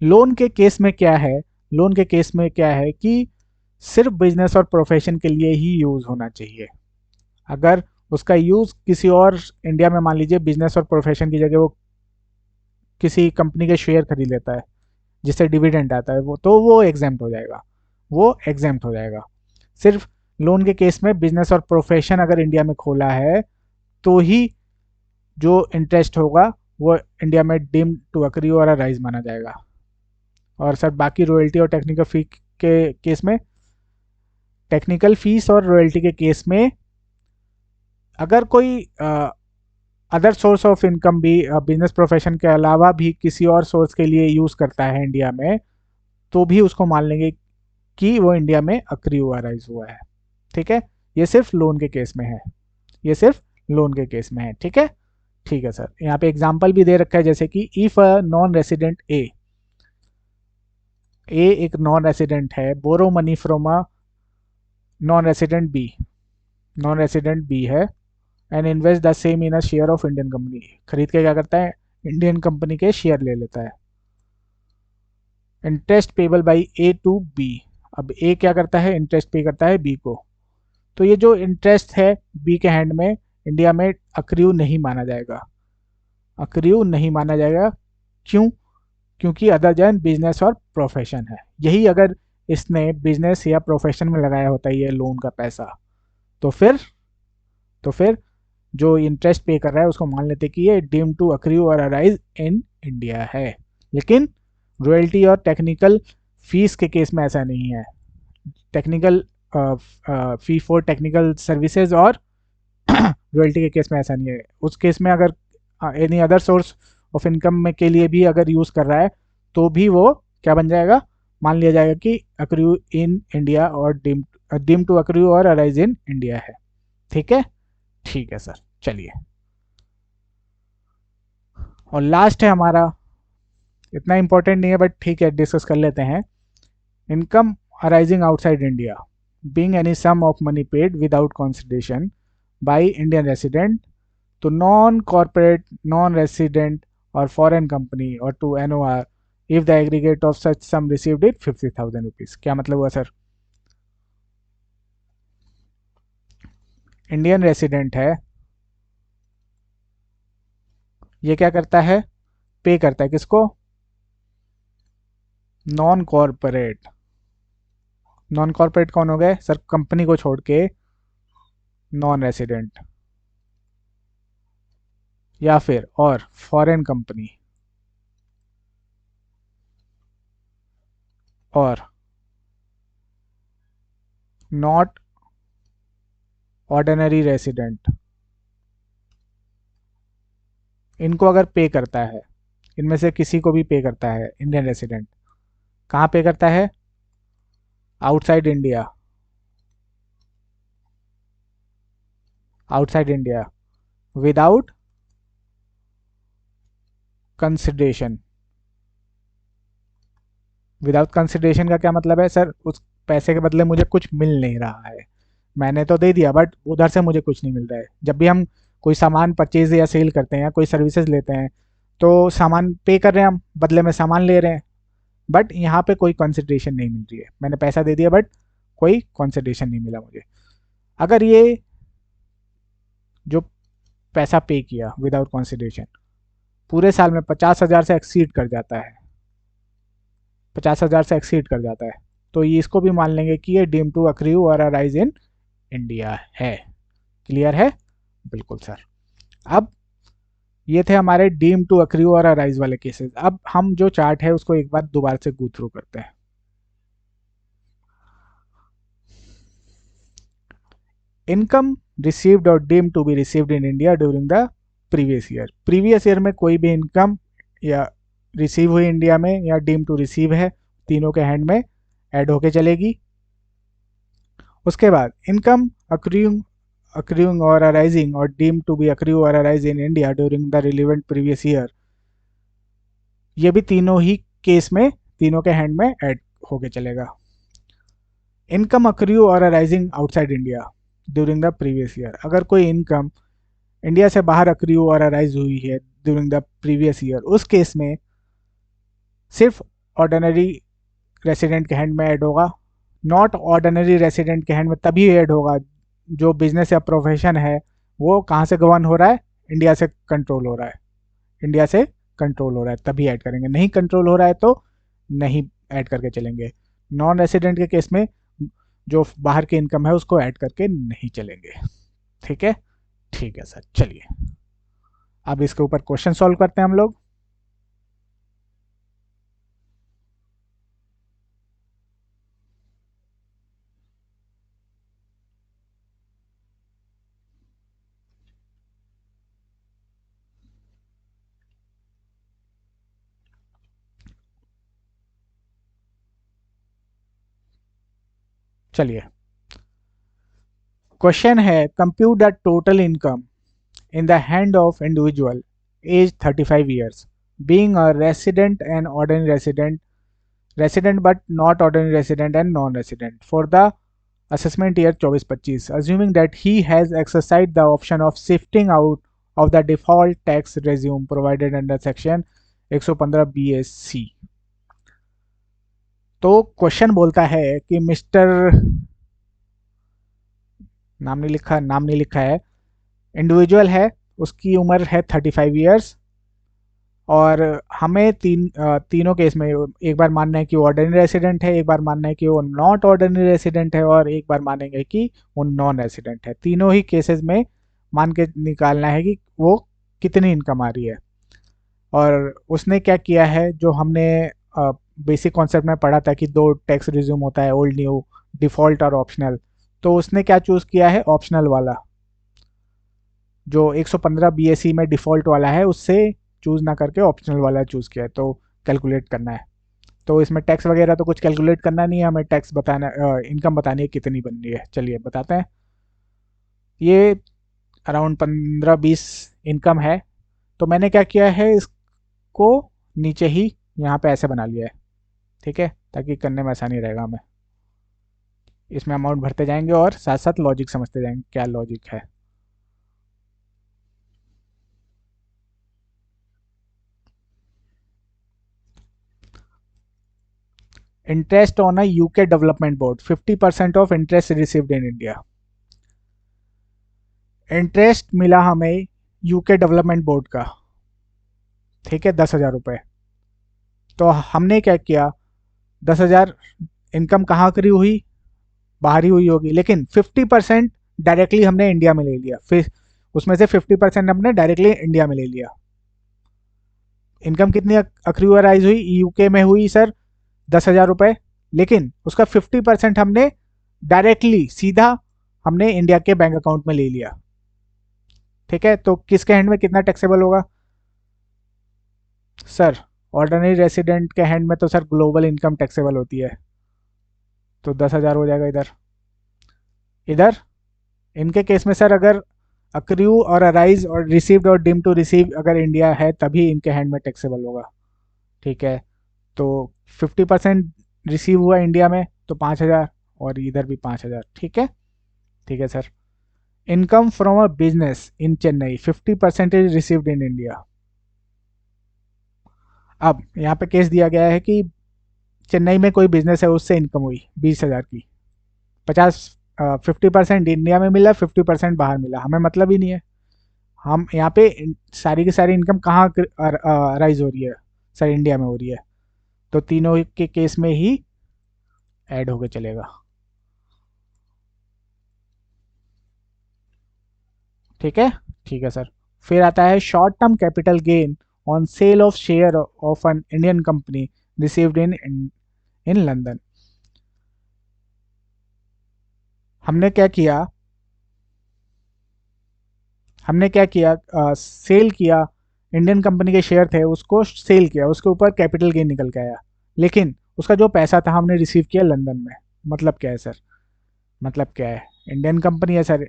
Loan के case में क्या है, loan के case में क्या है कि सिर्फ बिजनेस और प्रोफेशन के लिए ही यूज होना चाहिए। अगर उसका यूज किसी और, इंडिया में मान लीजिए बिजनेस और प्रोफेशन की जगह वो किसी कंपनी के शेयर खरीद लेता है जिससे डिविडेंड आता है, वो एग्जेम्प्ट हो जाएगा, वो एग्जेम्प्ट हो जाएगा। सिर्फ लोन के केस में बिजनेस और प्रोफेशन अगर इंडिया में खोला है, तो ही जो इंटरेस्ट होगा वो इंडिया में डीम टू अक्रू और राइज माना जाएगा। और सर बाकी रॉयल्टी और टेक्निकल फी के केस में, टेक्निकल फीस और रॉयल्टी के केस में अगर कोई अदर सोर्स ऑफ इनकम भी बिजनेस प्रोफेशन के अलावा भी किसी और सोर्स के लिए यूज़ करता है इंडिया में, तो भी उसको मान लेंगे कि वो इंडिया में अक्रू अराइज हुआ है। ठीक है, ये सिर्फ लोन के केस में है, ये सिर्फ लोन के केस में है। ठीक है, ठीक है सर। यहाँ पे एग्जांपल भी दे रखा है, जैसे कि if a non resident A एक नॉन रेसिडेंट है, borrow money from a non resident B, non resident B है, and invest the same in a share of Indian company, खरीद के क्या करता है, इंडियन कंपनी के शेयर ले लेता है। Interest payable by A to B, अब ए क्या करता है, इंटरेस्ट पे करता है बी को। तो ये जो इंटरेस्ट है बी के हैंड में, इंडिया में अक्रू नहीं माना जाएगा, अक्रू नहीं माना जाएगा। क्यों, क्योंकि अदर देन बिजनेस और प्रोफेशन है। यही अगर इसने बिजनेस या प्रोफेशन में लगाया होता है ये लोन का पैसा, तो फिर जो इंटरेस्ट पे कर रहा है उसको मान लेते कि ये डीम टू अक्रू और अराइज इन इंडिया है। लेकिन रॉयल्टी और टेक्निकल फीस के केस में ऐसा नहीं है। Technical fee for technical services और रॉयल्टी के केस में ऐसा नहीं है। उस केस में अगर any other source of income में के लिए भी अगर यूज़ कर रहा है, तो भी वो क्या बन जाएगा, मान लिया जाएगा कि अक्रू इन इंडिया और डीम टू अक्रू और अराइज इन इंडिया है। ठीक है, ठीक है सर, चलिए। और लास्ट है हमारा, इतना इंपॉर्टेंट नहीं है बट ठीक है डिस्कस कर लेते हैं। Income arising outside India, being any sum of money paid without consideration by Indian resident to non-corporate, non-resident or foreign company or to NOR if the aggregate of such sum received is 50,000 rupees। क्या मतलब हुआ sir? Indian resident है, ये क्या करता है? पे करता है किसको? Non corporate. नॉन कॉर्पोरेट कौन हो गए सर? कंपनी को छोड़ के नॉन रेसिडेंट, या फिर और फॉरेन कंपनी और नॉट ऑर्डिनरी रेसिडेंट, इनको अगर पे करता है, इनमें से किसी को भी पे करता है इंडियन रेसिडेंट, कहाँ पे करता है? Outside India, outside India without consideration. Without consideration का क्या मतलब है सर? उस पैसे के बदले मुझे कुछ मिल नहीं रहा है, मैंने तो दे दिया बट उधर से मुझे कुछ नहीं मिल रहा है। जब भी हम कोई सामान परचेज या सेल करते हैं या कोई सर्विसेज लेते हैं तो सामान पे कर रहे हैं, हम बदले में सामान ले रहे हैं, बट यहाँ पे कोई कंसिडरेशन नहीं मिल रही है। मैंने पैसा दे दिया बट कोई कंसिडरेशन नहीं मिला मुझे। अगर ये जो पैसा पे किया विदाउट कंसिडरेशन पूरे साल में 50,000 से एक्सीड कर जाता है, 50,000 से एक्सीड कर जाता है, तो ये इसको भी मान लेंगे कि ये डीम टू अक्रू और अराइज इन इंडिया है। क्लियर है? बिल्कुल सर। अब ये थे हमारे डीम टू अक्रू और अराइज वाले केसेस। अब हम जो चार्ट है उसको एक बार दोबारा से गो थ्रू करते हैं। इनकम रिसीव्ड और deem to be received in India during the previous year. Previous year में कोई भी इनकम या रिसीव हुई इंडिया में या डीम टू रिसीव है, तीनों के हैंड में ऐड होके चलेगी। उसके बाद इनकम अक्रूइंग और अराइजिंग और डीम टू बी अक्रू और arise in India during the relevant previous year, ये भी तीनों ही केस में तीनों के हैंड में ऐड होके चलेगा। इनकम अक्रू और arising outside India during the previous year, अगर कोई इनकम इंडिया से बाहर अक्रू और अराइज हुई है ड्यूरिंग द प्रीवियस ईयर, उस केस में सिर्फ ऑर्डिनरी रेसिडेंट के हैंड में ऐड होगा। नॉट ऑर्डिनरी रेसिडेंट के हैंड में तभी ऐड होगा जो बिजनेस या प्रोफेशन है वो कहाँ से गवर्न हो रहा है? इंडिया से कंट्रोल हो रहा है, इंडिया से कंट्रोल हो रहा है तभी ऐड करेंगे, नहीं कंट्रोल हो रहा है तो नहीं ऐड करके चलेंगे। नॉन रेसिडेंट के केस में जो बाहर की इनकम है उसको ऐड करके नहीं चलेंगे। ठीक है, ठीक है सर, चलिए अब इसके ऊपर क्वेश्चन सॉल्व करते हैं हम लोग। चलिए, क्वेश्चन है compute the total income in the hand of individual aged 35 years being a resident and ordinary resident, resident but not ordinary resident and non-resident for the assessment year 24-25, assuming that he has exercised the option of shifting out of the default tax regime provided under section 115 BSC। तो question बोलता है कि mister, नाम नहीं लिखा है, individual है, उसकी उम्र है 35 ईयर्स और हमें तीनों केस में एक बार मानना है कि वो ऑर्डिनरी रेसिडेंट है, एक बार मानना है कि वो नॉट ऑर्डिनरी रेसिडेंट है और एक बार मानेंगे कि वो नॉन रेसिडेंट है। तीनों ही केसेस में मान के निकालना है कि वो कितनी इनकम आ रही है। और उसने क्या किया है, जो हमने बेसिक कॉन्सेप्ट में पढ़ा था कि दो टैक्स रिज्यूम होता है, ओल्ड न्यू, डिफ़ॉल्ट और ऑप्शनल, तो उसने क्या चूज़ किया है? ऑप्शनल वाला, जो 115 बीएसई में डिफ़ॉल्ट वाला है उससे चूज़ ना करके ऑप्शनल वाला चूज़ किया है, तो कैलकुलेट करना है। तो इसमें टैक्स वगैरह तो कुछ कैलकुलेट करना नहीं है, हमें टैक्स बताना, इनकम बतानी है कितनी बन रही है। चलिए बताते हैं। ये अराउंड 15-20 इनकम है। तो मैंने क्या किया है, इसको नीचे ही यहाँ पे ऐसे बना लिया है, ठीक है, ताकि करने में आसानी रहेगा हमें। इसमें अमाउंट भरते जाएंगे और साथ साथ लॉजिक समझते जाएंगे क्या लॉजिक है। Interest on a UK development board, 50% of interest received in India. Interest मिला हमें यूके डेवलपमेंट बोर्ड का, ठीक है, 10,000 रुपये। तो हमने क्या किया, 10,000 इनकम कहाँ करी हुई, बाहरी हुई होगी, लेकिन 50% डायरेक्टली हमने इंडिया में ले लिया। फिर उसमें से 50% हमने डायरेक्टली इंडिया में ले लिया। इनकम कितनी अक्रूअराइज हुई यूके में हुई सर, 10,000 रुपये, लेकिन उसका 50% हमने डायरेक्टली सीधा हमने इंडिया के बैंक अकाउंट में ले लिया, ठीक है। तो किसके हैंड में कितना टैक्सेबल होगा सर, ऑर्डिनरी रेसिडेंट के हैंड में तो सर ग्लोबल इनकम टैक्सेबल होती है, तो 10,000 हो जाएगा इधर। इधर इनके केस में सर अगर अक्रू और अराइज और रिसीव्ड और डिम टू रिसीव अगर इंडिया है तभी इनके हैंड में टैक्सेबल होगा, ठीक है। तो 50% रिसीव हुआ इंडिया में तो 5,000, और इधर भी 5,000, ठीक है, ठीक है sir. Income from a business in Chennai, 50% is received in India. अब यहाँ पे केस दिया गया है कि चेन्नई में कोई बिजनेस है, उससे इनकम हुई 20,000 की, 50% इंडिया में मिला, 50% बाहर मिला, हमें मतलब ही नहीं है। हम यहाँ पे सारी की सारी इनकम कहाँ राइज हो रही है सर, इंडिया में हो रही है, तो तीनों के केस में ही ऐड होके चलेगा, ठीक है, ठीक है सर। फिर आता है short term capital gain on sale of share of an Indian company received in London. हमने क्या किया, हमने क्या किया, सेल किया, इंडियन कंपनी के शेयर थे उसको सेल किया, उसके ऊपर कैपिटल गेन निकल के आया, लेकिन उसका जो पैसा था हमने रिसीव किया लंदन में। मतलब क्या है सर, मतलब क्या है, इंडियन कंपनी है सर,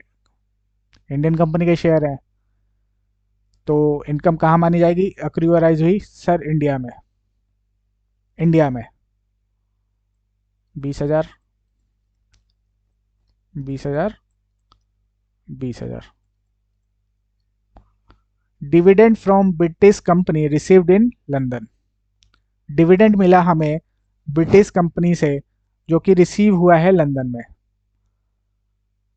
इंडियन कंपनी के शेयर है, तो इनकम कहाँ मानी जाएगी, अक्रूअराइज हुई सर इंडिया में। इंडिया में 20,000, 20,000, 20,000। Dividend from British company received in London. Dividend मिला हमें ब्रिटिश कंपनी से जो कि रिसीव हुआ है लंदन में,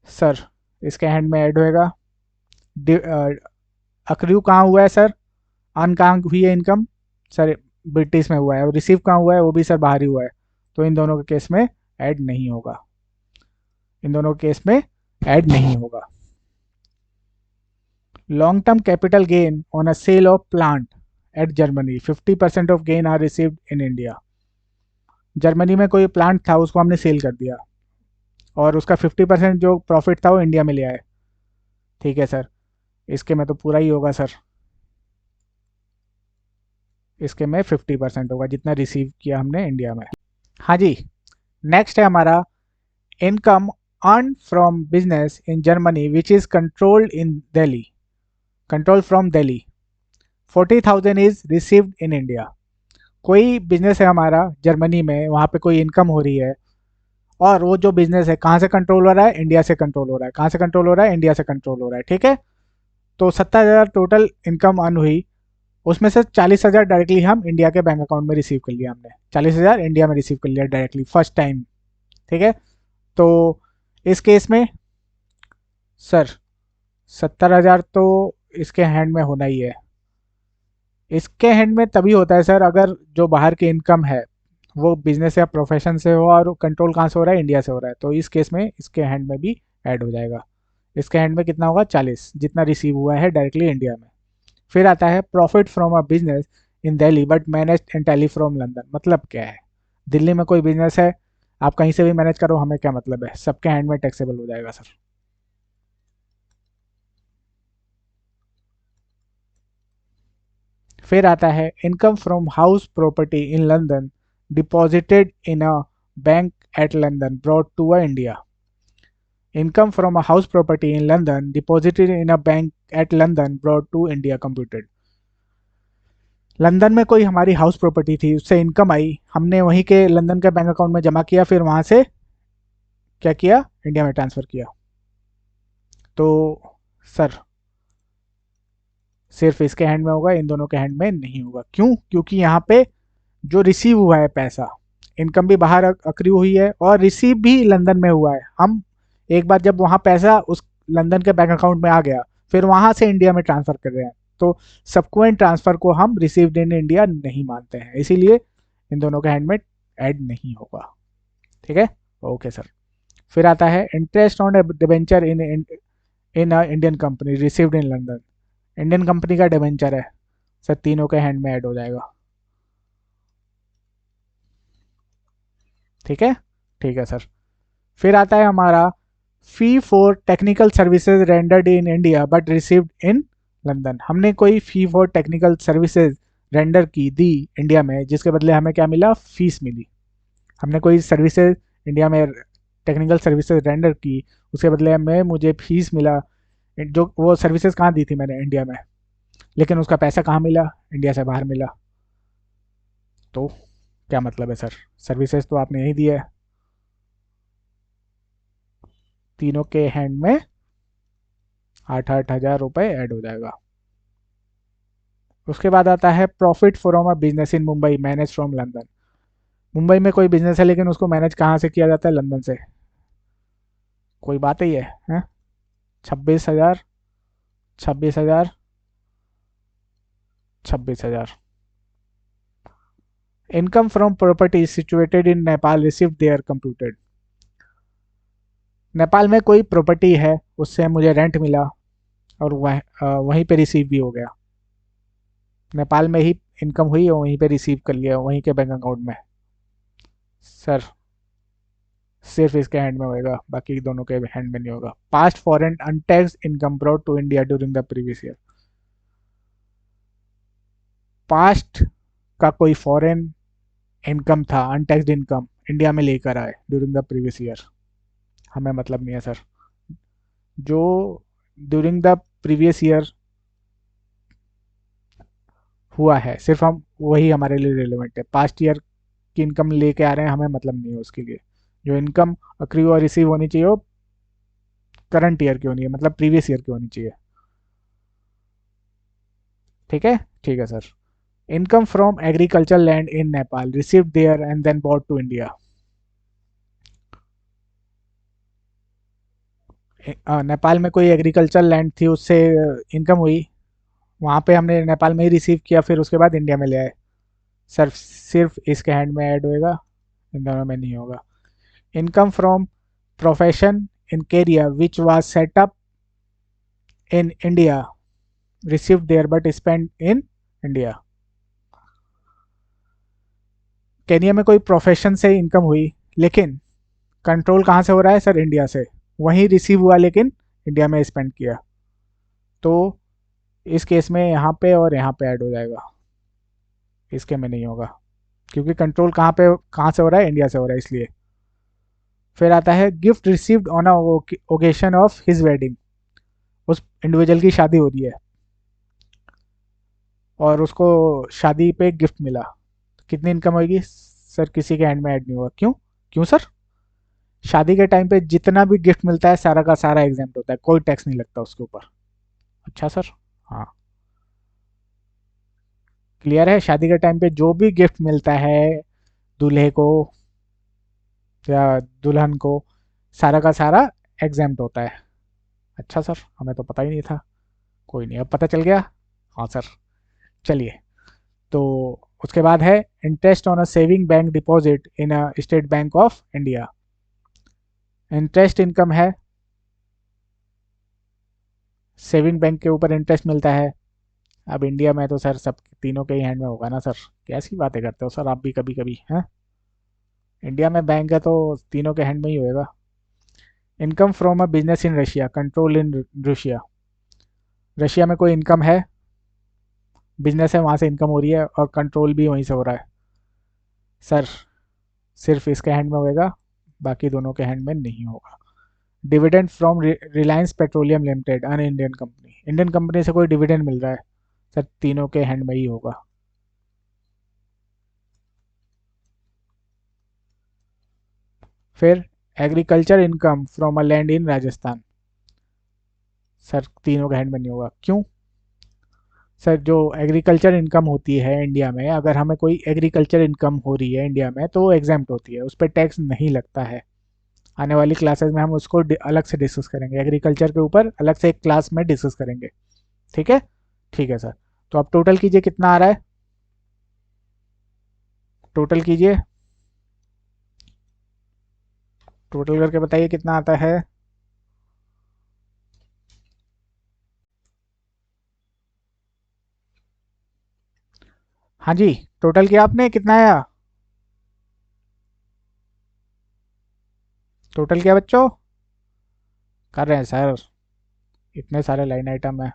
सर इसके हैंड में ऐड होएगा। अक्रू कहाँ हुआ है सर, अन कहाँ हुई है इनकम सर, ब्रिटिश में हुआ है, और रिसीव कहाँ हुआ है वो भी सर बाहर ही हुआ है, तो इन दोनों के केस में ऐड नहीं होगा, इन दोनों के केस में ऐड नहीं होगा। Long term capital gain on a sale of plant at Germany, 50% of gain are received in India. Germany में कोई प्लांट था उसको हमने सेल कर दिया, और उसका 50% जो प्रॉफिट था वो इंडिया में ले आए, ठीक है सर। इसके में तो पूरा ही होगा सर, इसके में 50% होगा जितना रिसीव किया हमने इंडिया में। हाँ जी, नेक्स्ट है हमारा income earn from business in Germany which is controlled in Delhi, control from Delhi, 40,000 is received in India. कोई बिजनेस है हमारा जर्मनी में, वहाँ पे कोई इनकम हो रही है, और वो जो बिजनेस है कहाँ से कंट्रोल हो रहा है, इंडिया से कंट्रोल हो रहा है। कहाँ से कंट्रोल हो रहा है, इंडिया से कंट्रोल हो रहा है, ठीक है। तो 70,000 टोटल इनकम अर्न हुई, उसमें से 40,000 डायरेक्टली हम इंडिया के बैंक अकाउंट में रिसीव कर लिया, हमने 40,000 इंडिया में रिसीव कर लिया डायरेक्टली फर्स्ट टाइम, ठीक है। तो इस केस में सर 70,000 तो इसके हैंड में होना ही है। इसके हैंड में तभी होता है सर अगर जो बाहर की इनकम है वो बिजनेस या प्रोफेशन से हो, और कंट्रोल कहाँ से हो रहा है, इंडिया से हो रहा है, तो इस केस में इसके हैंड में भी ऐड हो जाएगा। इसके हैंड में कितना होगा, 40, जितना रिसीव हुआ है डायरेक्टली इंडिया में। फिर आता है profit from a business in Delhi but manage entirely from London. मतलब क्या है, दिल्ली में कोई बिजनेस है, आप कहीं से भी मैनेज करो, हमें क्या मतलब है, सबके हैंड में टैक्सेबल हो जाएगा सर। फिर आता है income from house property in London deposited in a bank at London brought to India. Income from a house property in London deposited in a bank at London brought to India computed. London में कोई हमारी house property थी, उससे income आई, हमने वहीं के London के bank account में जमा किया, फिर वहां से क्या किया, इंडिया में ट्रांसफर किया। तो सर सिर्फ इसके हैंड में होगा, इन दोनों के हैंड में नहीं होगा। क्यों? क्योंकि यहाँ पे जो रिसीव हुआ है पैसा, इनकम भी बाहर अक्री हुई है और रिसीव भी लंदन में हुआ है। हम एक बार जब वहाँ पैसा उस लंदन के बैंक अकाउंट में आ गया, फिर वहाँ से इंडिया में ट्रांसफ़र कर रहे हैं, तो सबक्वेंट ट्रांसफ़र को हम रिसीव्ड इन इंडिया नहीं मानते हैं, इसीलिए इन दोनों के हैंड में ऐड नहीं होगा। ठीक है, ओके सर। फिर आता है interest on debenture in Indian company received in London. Indian company का डिबेंचर है सर, तीनों के हैंड में ऐड हो जाएगा। ठीक है, ठीक है सर। फिर आता है हमारा फी for technical services rendered in India but received in London. हमने कोई फी फॉर टेक्निकल सर्विसेज रेंडर की दी इंडिया में, जिसके बदले हमें क्या मिला, फीस मिली। हमने कोई सर्विसेज इंडिया में टेक्निकल सर्विसेज रेंडर की, उसके बदले में मुझे फीस मिला। जो वो सर्विसेज कहाँ दी थी मैंने, इंडिया में, लेकिन उसका पैसा कहाँ मिला, इंडिया से बाहर मिला। तो क्या मतलब है सर, सर्विसेज तो आपने यही दिया है। तीनों के हैंड में 8,000 रुपये ऐड हो जाएगा। उसके बाद आता है profit from a business in Mumbai manage from London. Mumbai में कोई बिजनेस है, लेकिन उसको मैनेज कहाँ से किया जाता है, लंदन से। कोई बात ही है? 26,000, 26,000, 26,000। Income from property situated in Nepal received there computed. Nepal में कोई प्रॉपर्टी है, उससे मुझे रेंट मिला और वहीं पे रिसीव भी हो गया। नेपाल में ही इनकम हुई और वहीं पे रिसीव कर लिया, वहीं के बैंक अकाउंट में। सर सिर्फ इसके हैंड में होएगा, बाकी दोनों के हैंड में नहीं होगा। Past foreign untaxed income brought to India during the previous year. Past का कोई फॉरेन इनकम था, अनटैक्सड इनकम इंडिया में लेकर आए ड्यूरिंग द प्रीवियस ईयर, हमें मतलब नहीं है सर। जो ड्यूरिंग द प्रीवियस ईयर हुआ है, सिर्फ हम वही हमारे लिए रिलेवेंट है। पास्ट ईयर की इनकम लेके आ रहे हैं, हमें मतलब नहीं है उसके लिए। जो इनकम अक्री और रिसीव होनी चाहिए वो करंट ईयर की होनी है, मतलब प्रीवियस ईयर की होनी चाहिए। ठीक है, ठीक है sir. Income from agriculture land in Nepal received there and then bought to India. Nepal में कोई एग्रीकल्चर लैंड थी, उससे इनकम हुई, वहाँ पे हमने नेपाल में ही रिसीव किया, फिर उसके बाद इंडिया में ले आए। सर सिर्फ इसके हैंड में ऐड होएगा, इन दोनों में नहीं होगा। Income from profession in career which was set up in India received there but spend in India. Kenya में कोई प्रोफेशन से इनकम हुई, लेकिन कंट्रोल कहाँ से हो रहा है सर, इंडिया से। वहीं रिसीव हुआ लेकिन इंडिया में स्पेंड किया, तो इस केस में यहाँ पे और यहाँ पे ऐड हो जाएगा, इसके में नहीं होगा, क्योंकि कंट्रोल कहाँ से हो रहा है, इंडिया से हो रहा है, इसलिए। फिर आता है gift received on a occasion of his wedding. उस इंडिविजुअल की शादी हो रही है और उसको शादी पे गिफ्ट मिला, कितनी इनकम होगी सर, किसी के हैंड में ऐड नहीं होगा। क्यों? क्यों सर? शादी के टाइम पे जितना भी गिफ्ट मिलता है सारा का सारा एग्जाम्प्ट होता है, कोई टैक्स नहीं लगता उसके ऊपर। अच्छा सर, हाँ क्लियर है। शादी के टाइम पे जो भी गिफ्ट मिलता है दूल्हे को या दुल्हन को, सारा का सारा एग्जाम्प्ट होता है। अच्छा सर, हमें तो पता ही नहीं था। कोई नहीं, अब पता चल गया। हाँ सर, चलिए। तो उसके बाद है interest on a saving bank deposit in a state bank of India. Interest income है, सेविंग बैंक के ऊपर इंटरेस्ट मिलता है। अब इंडिया में तो सर सब तीनों के ही हैंड में होगा ना सर, कैसी बातें करते हो सर आप भी कभी कभी हैं। इंडिया में बैंक है तो तीनों के हैंड में ही होएगा। Income from a business in Russia control in Russia. Russia में कोई इनकम है, बिजनेस है, वहाँ से इनकम हो रही है और कंट्रोल भी वहीं से हो रहा है। सर सिर्फ इसके हैंड में होगा, बाकी दोनों के हैंड में नहीं होगा। Dividend from Reliance petroleum limited, an Indian company, Indian company से कोई डिविडेंड मिल रहा है, सर तीनों के हैंड में ही होगा। फिर agriculture income from a land in Rajasthan, sir तीनों के हैंड में नहीं होगा। क्यों? सर जो एग्रीकल्चर इनकम होती है इंडिया में, अगर हमें कोई एग्रीकल्चर इनकम हो रही है इंडिया में तो वो एग्जाम्प्ट होती है, उस पर टैक्स नहीं लगता है। आने वाली क्लासेस में हम उसको अलग से डिस्कस करेंगे, एग्रीकल्चर के ऊपर अलग से एक क्लास में डिस्कस करेंगे। ठीक है, ठीक है सर। तो आप टोटल कीजिए कितना आ रहा है, टोटल कीजिए, टोटल करके बताइए कितना आता है। हाँ जी, टोटल किया आपने, कितना आया? टोटल किया बच्चों? कर रहे हैं सर, इतने सारे लाइन आइटम है।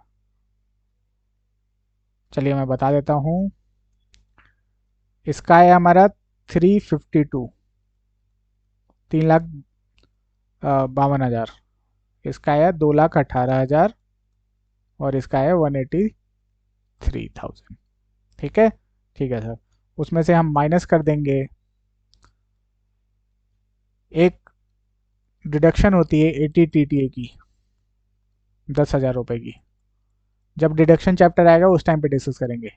चलिए मैं बता देता हूँ। इसका है हमारा 352, 3,52,000। इसका है 2,18,000 और इसका है 183,000। ठीक है, ठीक है सर। उसमें से हम माइनस कर देंगे, एक डिडक्शन होती है 80 TTA की, 10,000 रुपये की। जब डिडक्शन चैप्टर आएगा उस टाइम पे डिस्कस करेंगे।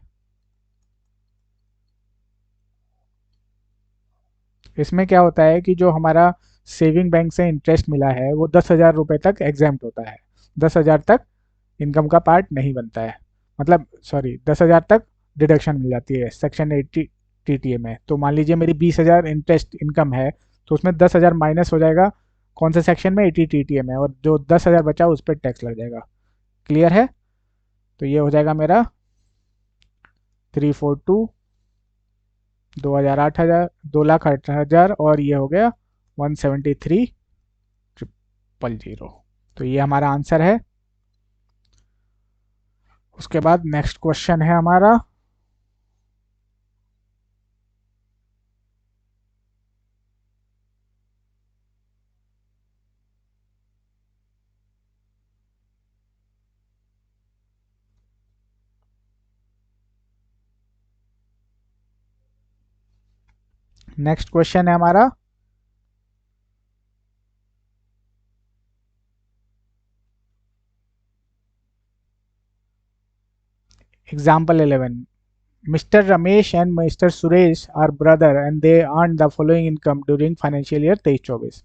इसमें क्या होता है कि जो हमारा सेविंग बैंक से इंटरेस्ट मिला है वो 10,000 रुपये तक एग्जाम्प्ट होता है, 10,000 तक इनकम का पार्ट नहीं बनता है। मतलब सॉरी, 10,000 तक डिडक्शन मिल जाती है सेक्शन 80 TTA में। तो मान लीजिए मेरी 20,000 इंटरेस्ट इनकम है, तो उसमें 10,000 माइनस हो जाएगा, कौन से सेक्शन में? 80 TTA में, और जो 10,000 बचा उस पर टैक्स लग जाएगा। क्लियर है? तो ये हो जाएगा मेरा 342, 2,08,000, 2,08,000, और ये हो गया 173,000। तो ये हमारा आंसर है। उसके बाद नेक्स्ट क्वेश्चन है हमारा, नेक्स्ट क्वेश्चन है हमारा, example 11। Mr. Ramesh and Mr. Suresh are brother and they earned the following income during financial year 23-24.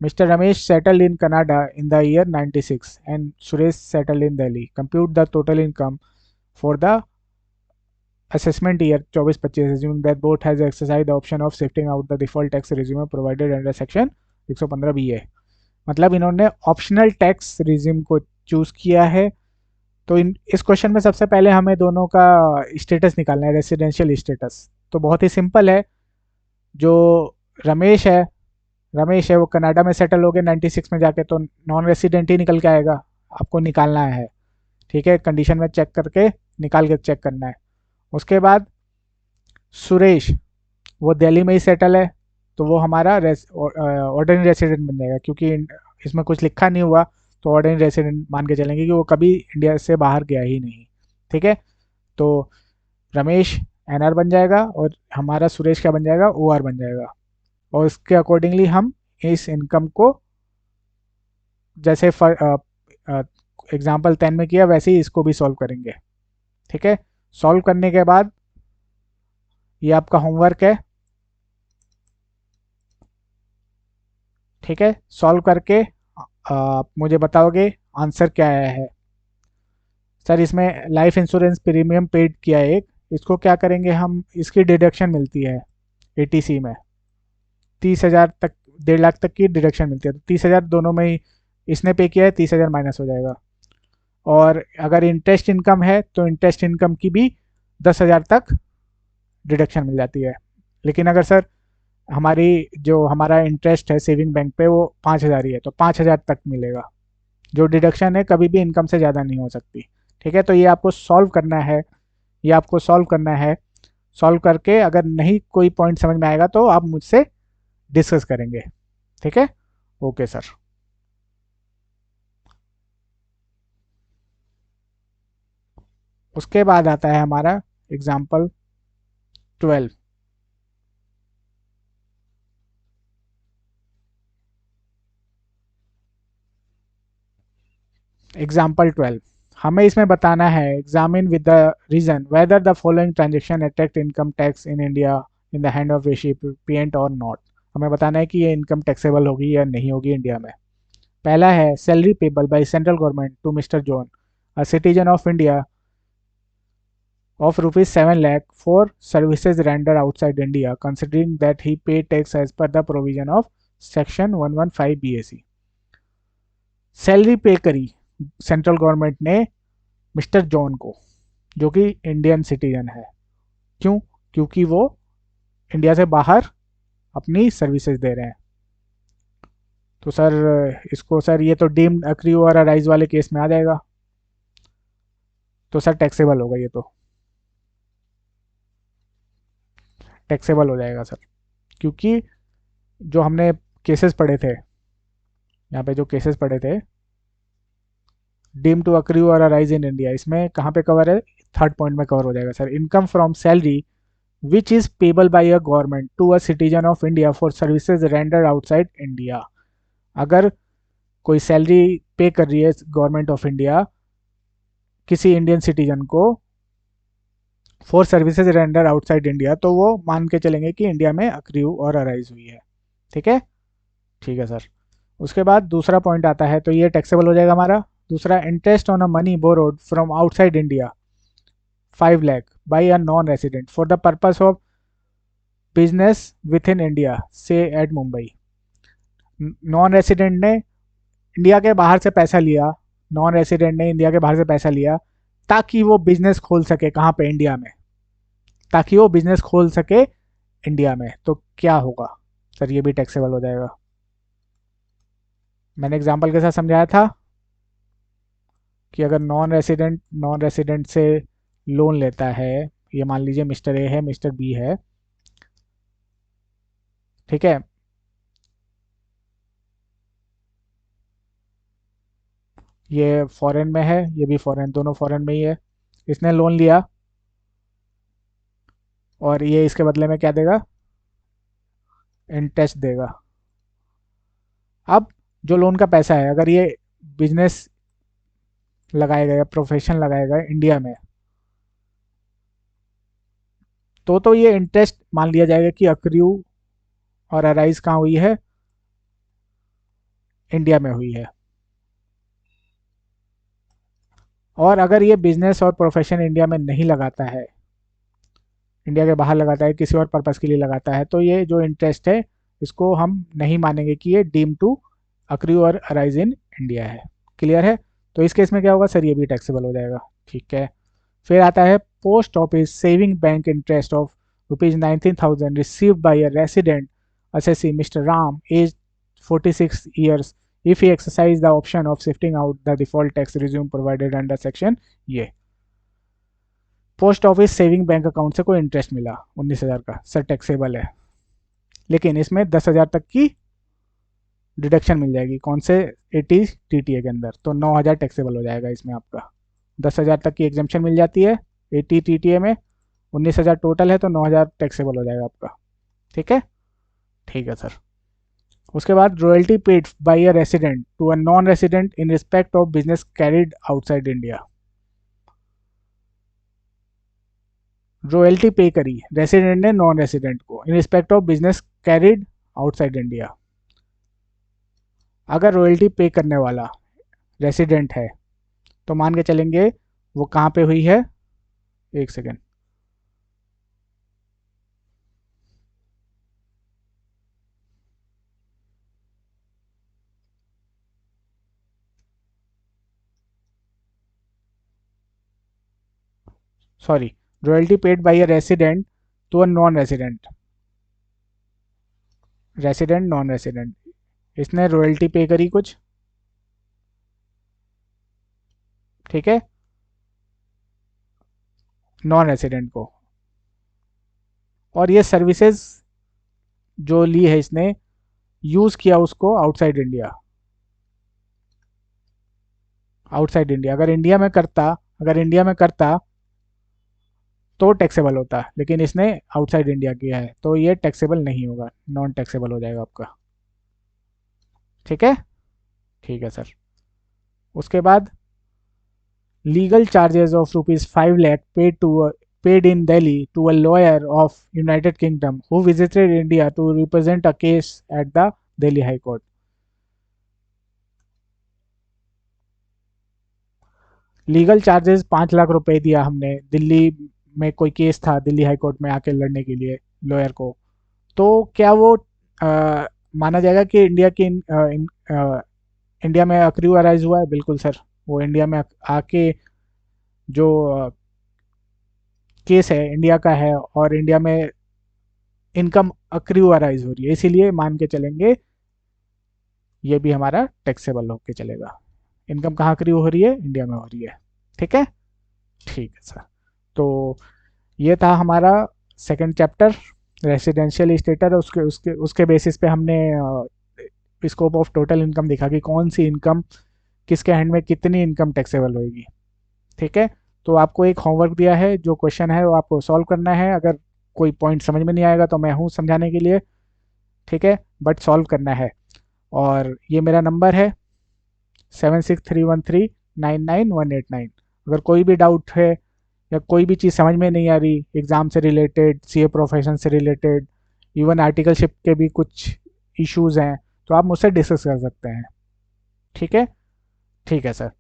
Mr. Ramesh settled in Canada in the year 96 and Suresh settled in Delhi. Compute the total income for the assessment year 24-25, assuming that both has exercised the option of shifting out the default tax regime provided under section 115BA। मतलब इन्होंने optional tax regime को choose किया है। तो इस question में सबसे पहले हमें दोनों का स्टेटस निकालना है, रेसिडेंशियल स्टेटस। तो बहुत ही सिंपल है। जो रमेश है, रमेश है वो कनाडा में सेटल हो गए 96 में जाके, तो नॉन रेसिडेंट ही निकल के आएगा, आपको निकालना है। ठीक है, कंडीशन में चेक करके निकाल के चेक करना है। उसके बाद सुरेश, वो दिल्ली में ही सेटल है, तो वो हमारा ऑर्डिनरी रेसिडेंट बन जाएगा, क्योंकि इसमें कुछ लिखा नहीं हुआ, तो ऑर्डिनरी रेसिडेंट मान के चलेंगे कि वो कभी इंडिया से बाहर गया ही नहीं। ठीक है, तो रमेश NR बन जाएगा और हमारा सुरेश क्या बन जाएगा? OR बन जाएगा। और इसके अकॉर्डिंगली हम इस इनकम को जैसे एग्जाम्पल 10 में किया वैसे ही इसको भी सॉल्व करेंगे। ठीक है, सॉल्व करने के बाद ये आपका होमवर्क है। ठीक है, सॉल्व करके आप मुझे बताओगे आंसर क्या आया है। सर इसमें लाइफ इंश्योरेंस प्रीमियम पेड किया है एक, इसको क्या करेंगे हम, इसकी डिडक्शन मिलती है ATC में, 30,000 तक, 1.5 लाख तक की डिडक्शन मिलती है। तो 30,000 दोनों में ही इसने पे किया है, 30,000 माइनस हो जाएगा। और अगर इंटरेस्ट इनकम है तो इंटरेस्ट इनकम की भी 10,000 तक डिडक्शन मिल जाती है। लेकिन अगर सर हमारी जो हमारा इंटरेस्ट है सेविंग बैंक पे वो 5,000 ही है, तो 5,000 तक मिलेगा। जो डिडक्शन है कभी भी इनकम से ज़्यादा नहीं हो सकती। ठीक है, तो ये आपको सॉल्व करना है, ये आपको सॉल्व करना है। सॉल्व करके अगर नहीं कोई पॉइंट समझ में आएगा तो आप मुझसे डिस्कस करेंगे, ठीक है? Okay sir. उसके बाद आता है हमारा एग्जाम्पल 12। एग्जाम्पल 12, हमें इसमें बताना है examine with the reason whether the following transaction attract income tax in India in the hand of recipient और नॉट। हमें बताना है कि ये इनकम टैक्सेबल होगी या नहीं होगी इंडिया में। पहला है salary payable by central government to mister John, a citizen of India, of rupees 7 lakh for services rendered outside India, considering that he paid tax as per the provision of section 115 BAC। Salary पे करी central government ने mister John को, जो कि Indian citizen है। क्यों? क्योंकि वो इंडिया से बाहर अपनी सर्विसेज दे रहे हैं। तो सर इसको सर ये तो डीम्ड अक्रू और राइज वाले केस में आ जाएगा, तो सर टैक्सेबल होगा, ये तो टैक्सेबल हो जाएगा सर। क्योंकि जो हमने केसेस पढ़े थे, यहाँ पे जो केसेस पढ़े थे, डीम टू अक्रू और अराइज इन इंडिया, इसमें कहाँ पे कवर है? थर्ड पॉइंट में कवर हो जाएगा sir. Income from salary which is payable by a government to a citizen of India for services rendered outside India. अगर कोई सैलरी पे कर रही है गवर्नमेंट ऑफ इंडिया किसी इंडियन सिटीजन को for services render outside India, तो वो मान के चलेंगे कि इंडिया में अक्रू और अराइज हुई है, ठीक है? ठीक है सर। उसके बाद दूसरा पॉइंट आता है, तो ये टैक्सेबल हो जाएगा हमारा। दूसरा, interest on a money borrowed from outside India 5 lakh by a non resident for the purpose of business with in India से एट मुंबई। नॉन रेसिडेंट ने इंडिया के बाहर से पैसा लिया, नॉन रेसिडेंट ने इंडिया के बाहर से पैसा लिया ताकि वो बिजनेस खोल सके, कहाँ पे? इंडिया में। ताकि वो बिजनेस खोल सके इंडिया में, तो क्या होगा सर? ये भी टैक्सेबल हो जाएगा। मैंने एग्जांपल के साथ समझाया था कि अगर नॉन रेसिडेंट से लोन लेता है, ये मान लीजिए मिस्टर ए है, मिस्टर बी है, ठीक है? ये फॉरेन में है, ये भी फॉरेन, दोनों फॉरेन में ही है। इसने लोन लिया और ये इसके बदले में क्या देगा? इंटरेस्ट देगा। अब जो लोन का पैसा है, अगर ये बिजनेस लगाएगा या प्रोफेशन लगाएगा इंडिया में, तो ये इंटरेस्ट मान लिया जाएगा कि अक्रू और अराइज कहाँ हुई है? इंडिया में हुई है। और अगर ये बिजनेस और प्रोफेशन इंडिया में नहीं लगाता है, इंडिया के बाहर लगाता है, किसी और पर्पस के लिए लगाता है, तो ये जो इंटरेस्ट है इसको हम नहीं मानेंगे कि ये डीम टू अक्रू और अराइज इन इंडिया है। क्लियर है? तो इस केस में क्या होगा सर? ये भी टैक्सेबल हो जाएगा, ठीक है? फिर आता है post office saving bank interest of ₹19,000 received by a resident assessee Mr. Ram, aged 46 years, if he exercised the option of shifting out the default tax regime provided under section ये। Post office saving bank account से कोई interest मिला 19,000 का, sir taxable है, लेकिन इसमें 10,000 तक की डिडक्शन मिल जाएगी। कौन से? 80 टीटीए के अंदर, तो 9,000 टैक्सेबल हो जाएगा इसमें आपका। 10,000 तक की एग्जाम्पशन मिल जाती है 80 टीटीए में, 19,000 टोटल है, तो 9,000 टैक्सेबल हो जाएगा आपका, ठीक है? ठीक है सर। उसके बाद royalty paid by a resident to a non resident in respect of business carried outside India. Royalty pay करी रेसिडेंट ने नॉन रेसिडेंट को in respect of business carried outside India. अगर रॉयल्टी पे करने वाला resident है, तो मान के चलेंगे वो कहाँ पे हुई है? एक second, sorry, royalty paid by a resident to a non resident, resident non resident, इसने रॉयल्टी पे करी कुछ, ठीक है, नॉन रेसिडेंट को। और ये सर्विसेज जो ली है इसने, यूज़ किया उसको आउटसाइड इंडिया। आउटसाइड इंडिया, अगर इंडिया में करता तो टैक्सेबल होता, लेकिन इसने आउटसाइड इंडिया किया है तो ये टैक्सेबल नहीं होगा, नॉन टैक्सेबल हो जाएगा आपका। ठीक है, ठीक है सर। उसके बाद legal charges of ₹5 lakh paid in Delhi to a lawyer of United Kingdom who visited India to represent a case at the Delhi High Court। Legal charges 5 lakh रुपए दिया हमने, दिल्ली में कोई केस था, दिल्ली हाई कोर्ट में आके लड़ने के लिए लॉयर को, तो क्या वो माना जाएगा कि इंडिया में अक्रू अराइज हुआ है? बिल्कुल सर, वो इंडिया में आके जो केस है इंडिया का है और इंडिया में इनकम अक्रू अराइज हो रही है, इसीलिए मान के चलेंगे ये भी हमारा टैक्सेबल होके चलेगा। इनकम कहाँ अक्रू हो रही है? इंडिया में हो रही है। ठीक है, ठीक है सर। तो ये था हमारा सेकंड चैप्टर, रेसिडेंशियल स्टेटस। उसके उसके उसके बेसिस पे हमने स्कोप ऑफ टोटल इनकम देखा कि कौन सी इनकम किसके हैंड में कितनी इनकम टैक्सेबल होगी। ठीक है, तो आपको एक होमवर्क दिया है, जो क्वेश्चन है वो आपको सॉल्व करना है। अगर कोई पॉइंट समझ में नहीं आएगा तो मैं हूँ समझाने के लिए, ठीक है, बट सॉल्व करना है। और ये मेरा नंबर है 7631399189। अगर कोई भी डाउट है या कोई भी चीज़ समझ में नहीं आ रही एग्ज़ाम से रिलेटेड, सीए प्रोफेशन से रिलेटेड, इवन आर्टिकलशिप के भी कुछ इश्यूज़ हैं, तो आप मुझसे डिस्कस कर सकते हैं। ठीक है, ठीक है सर।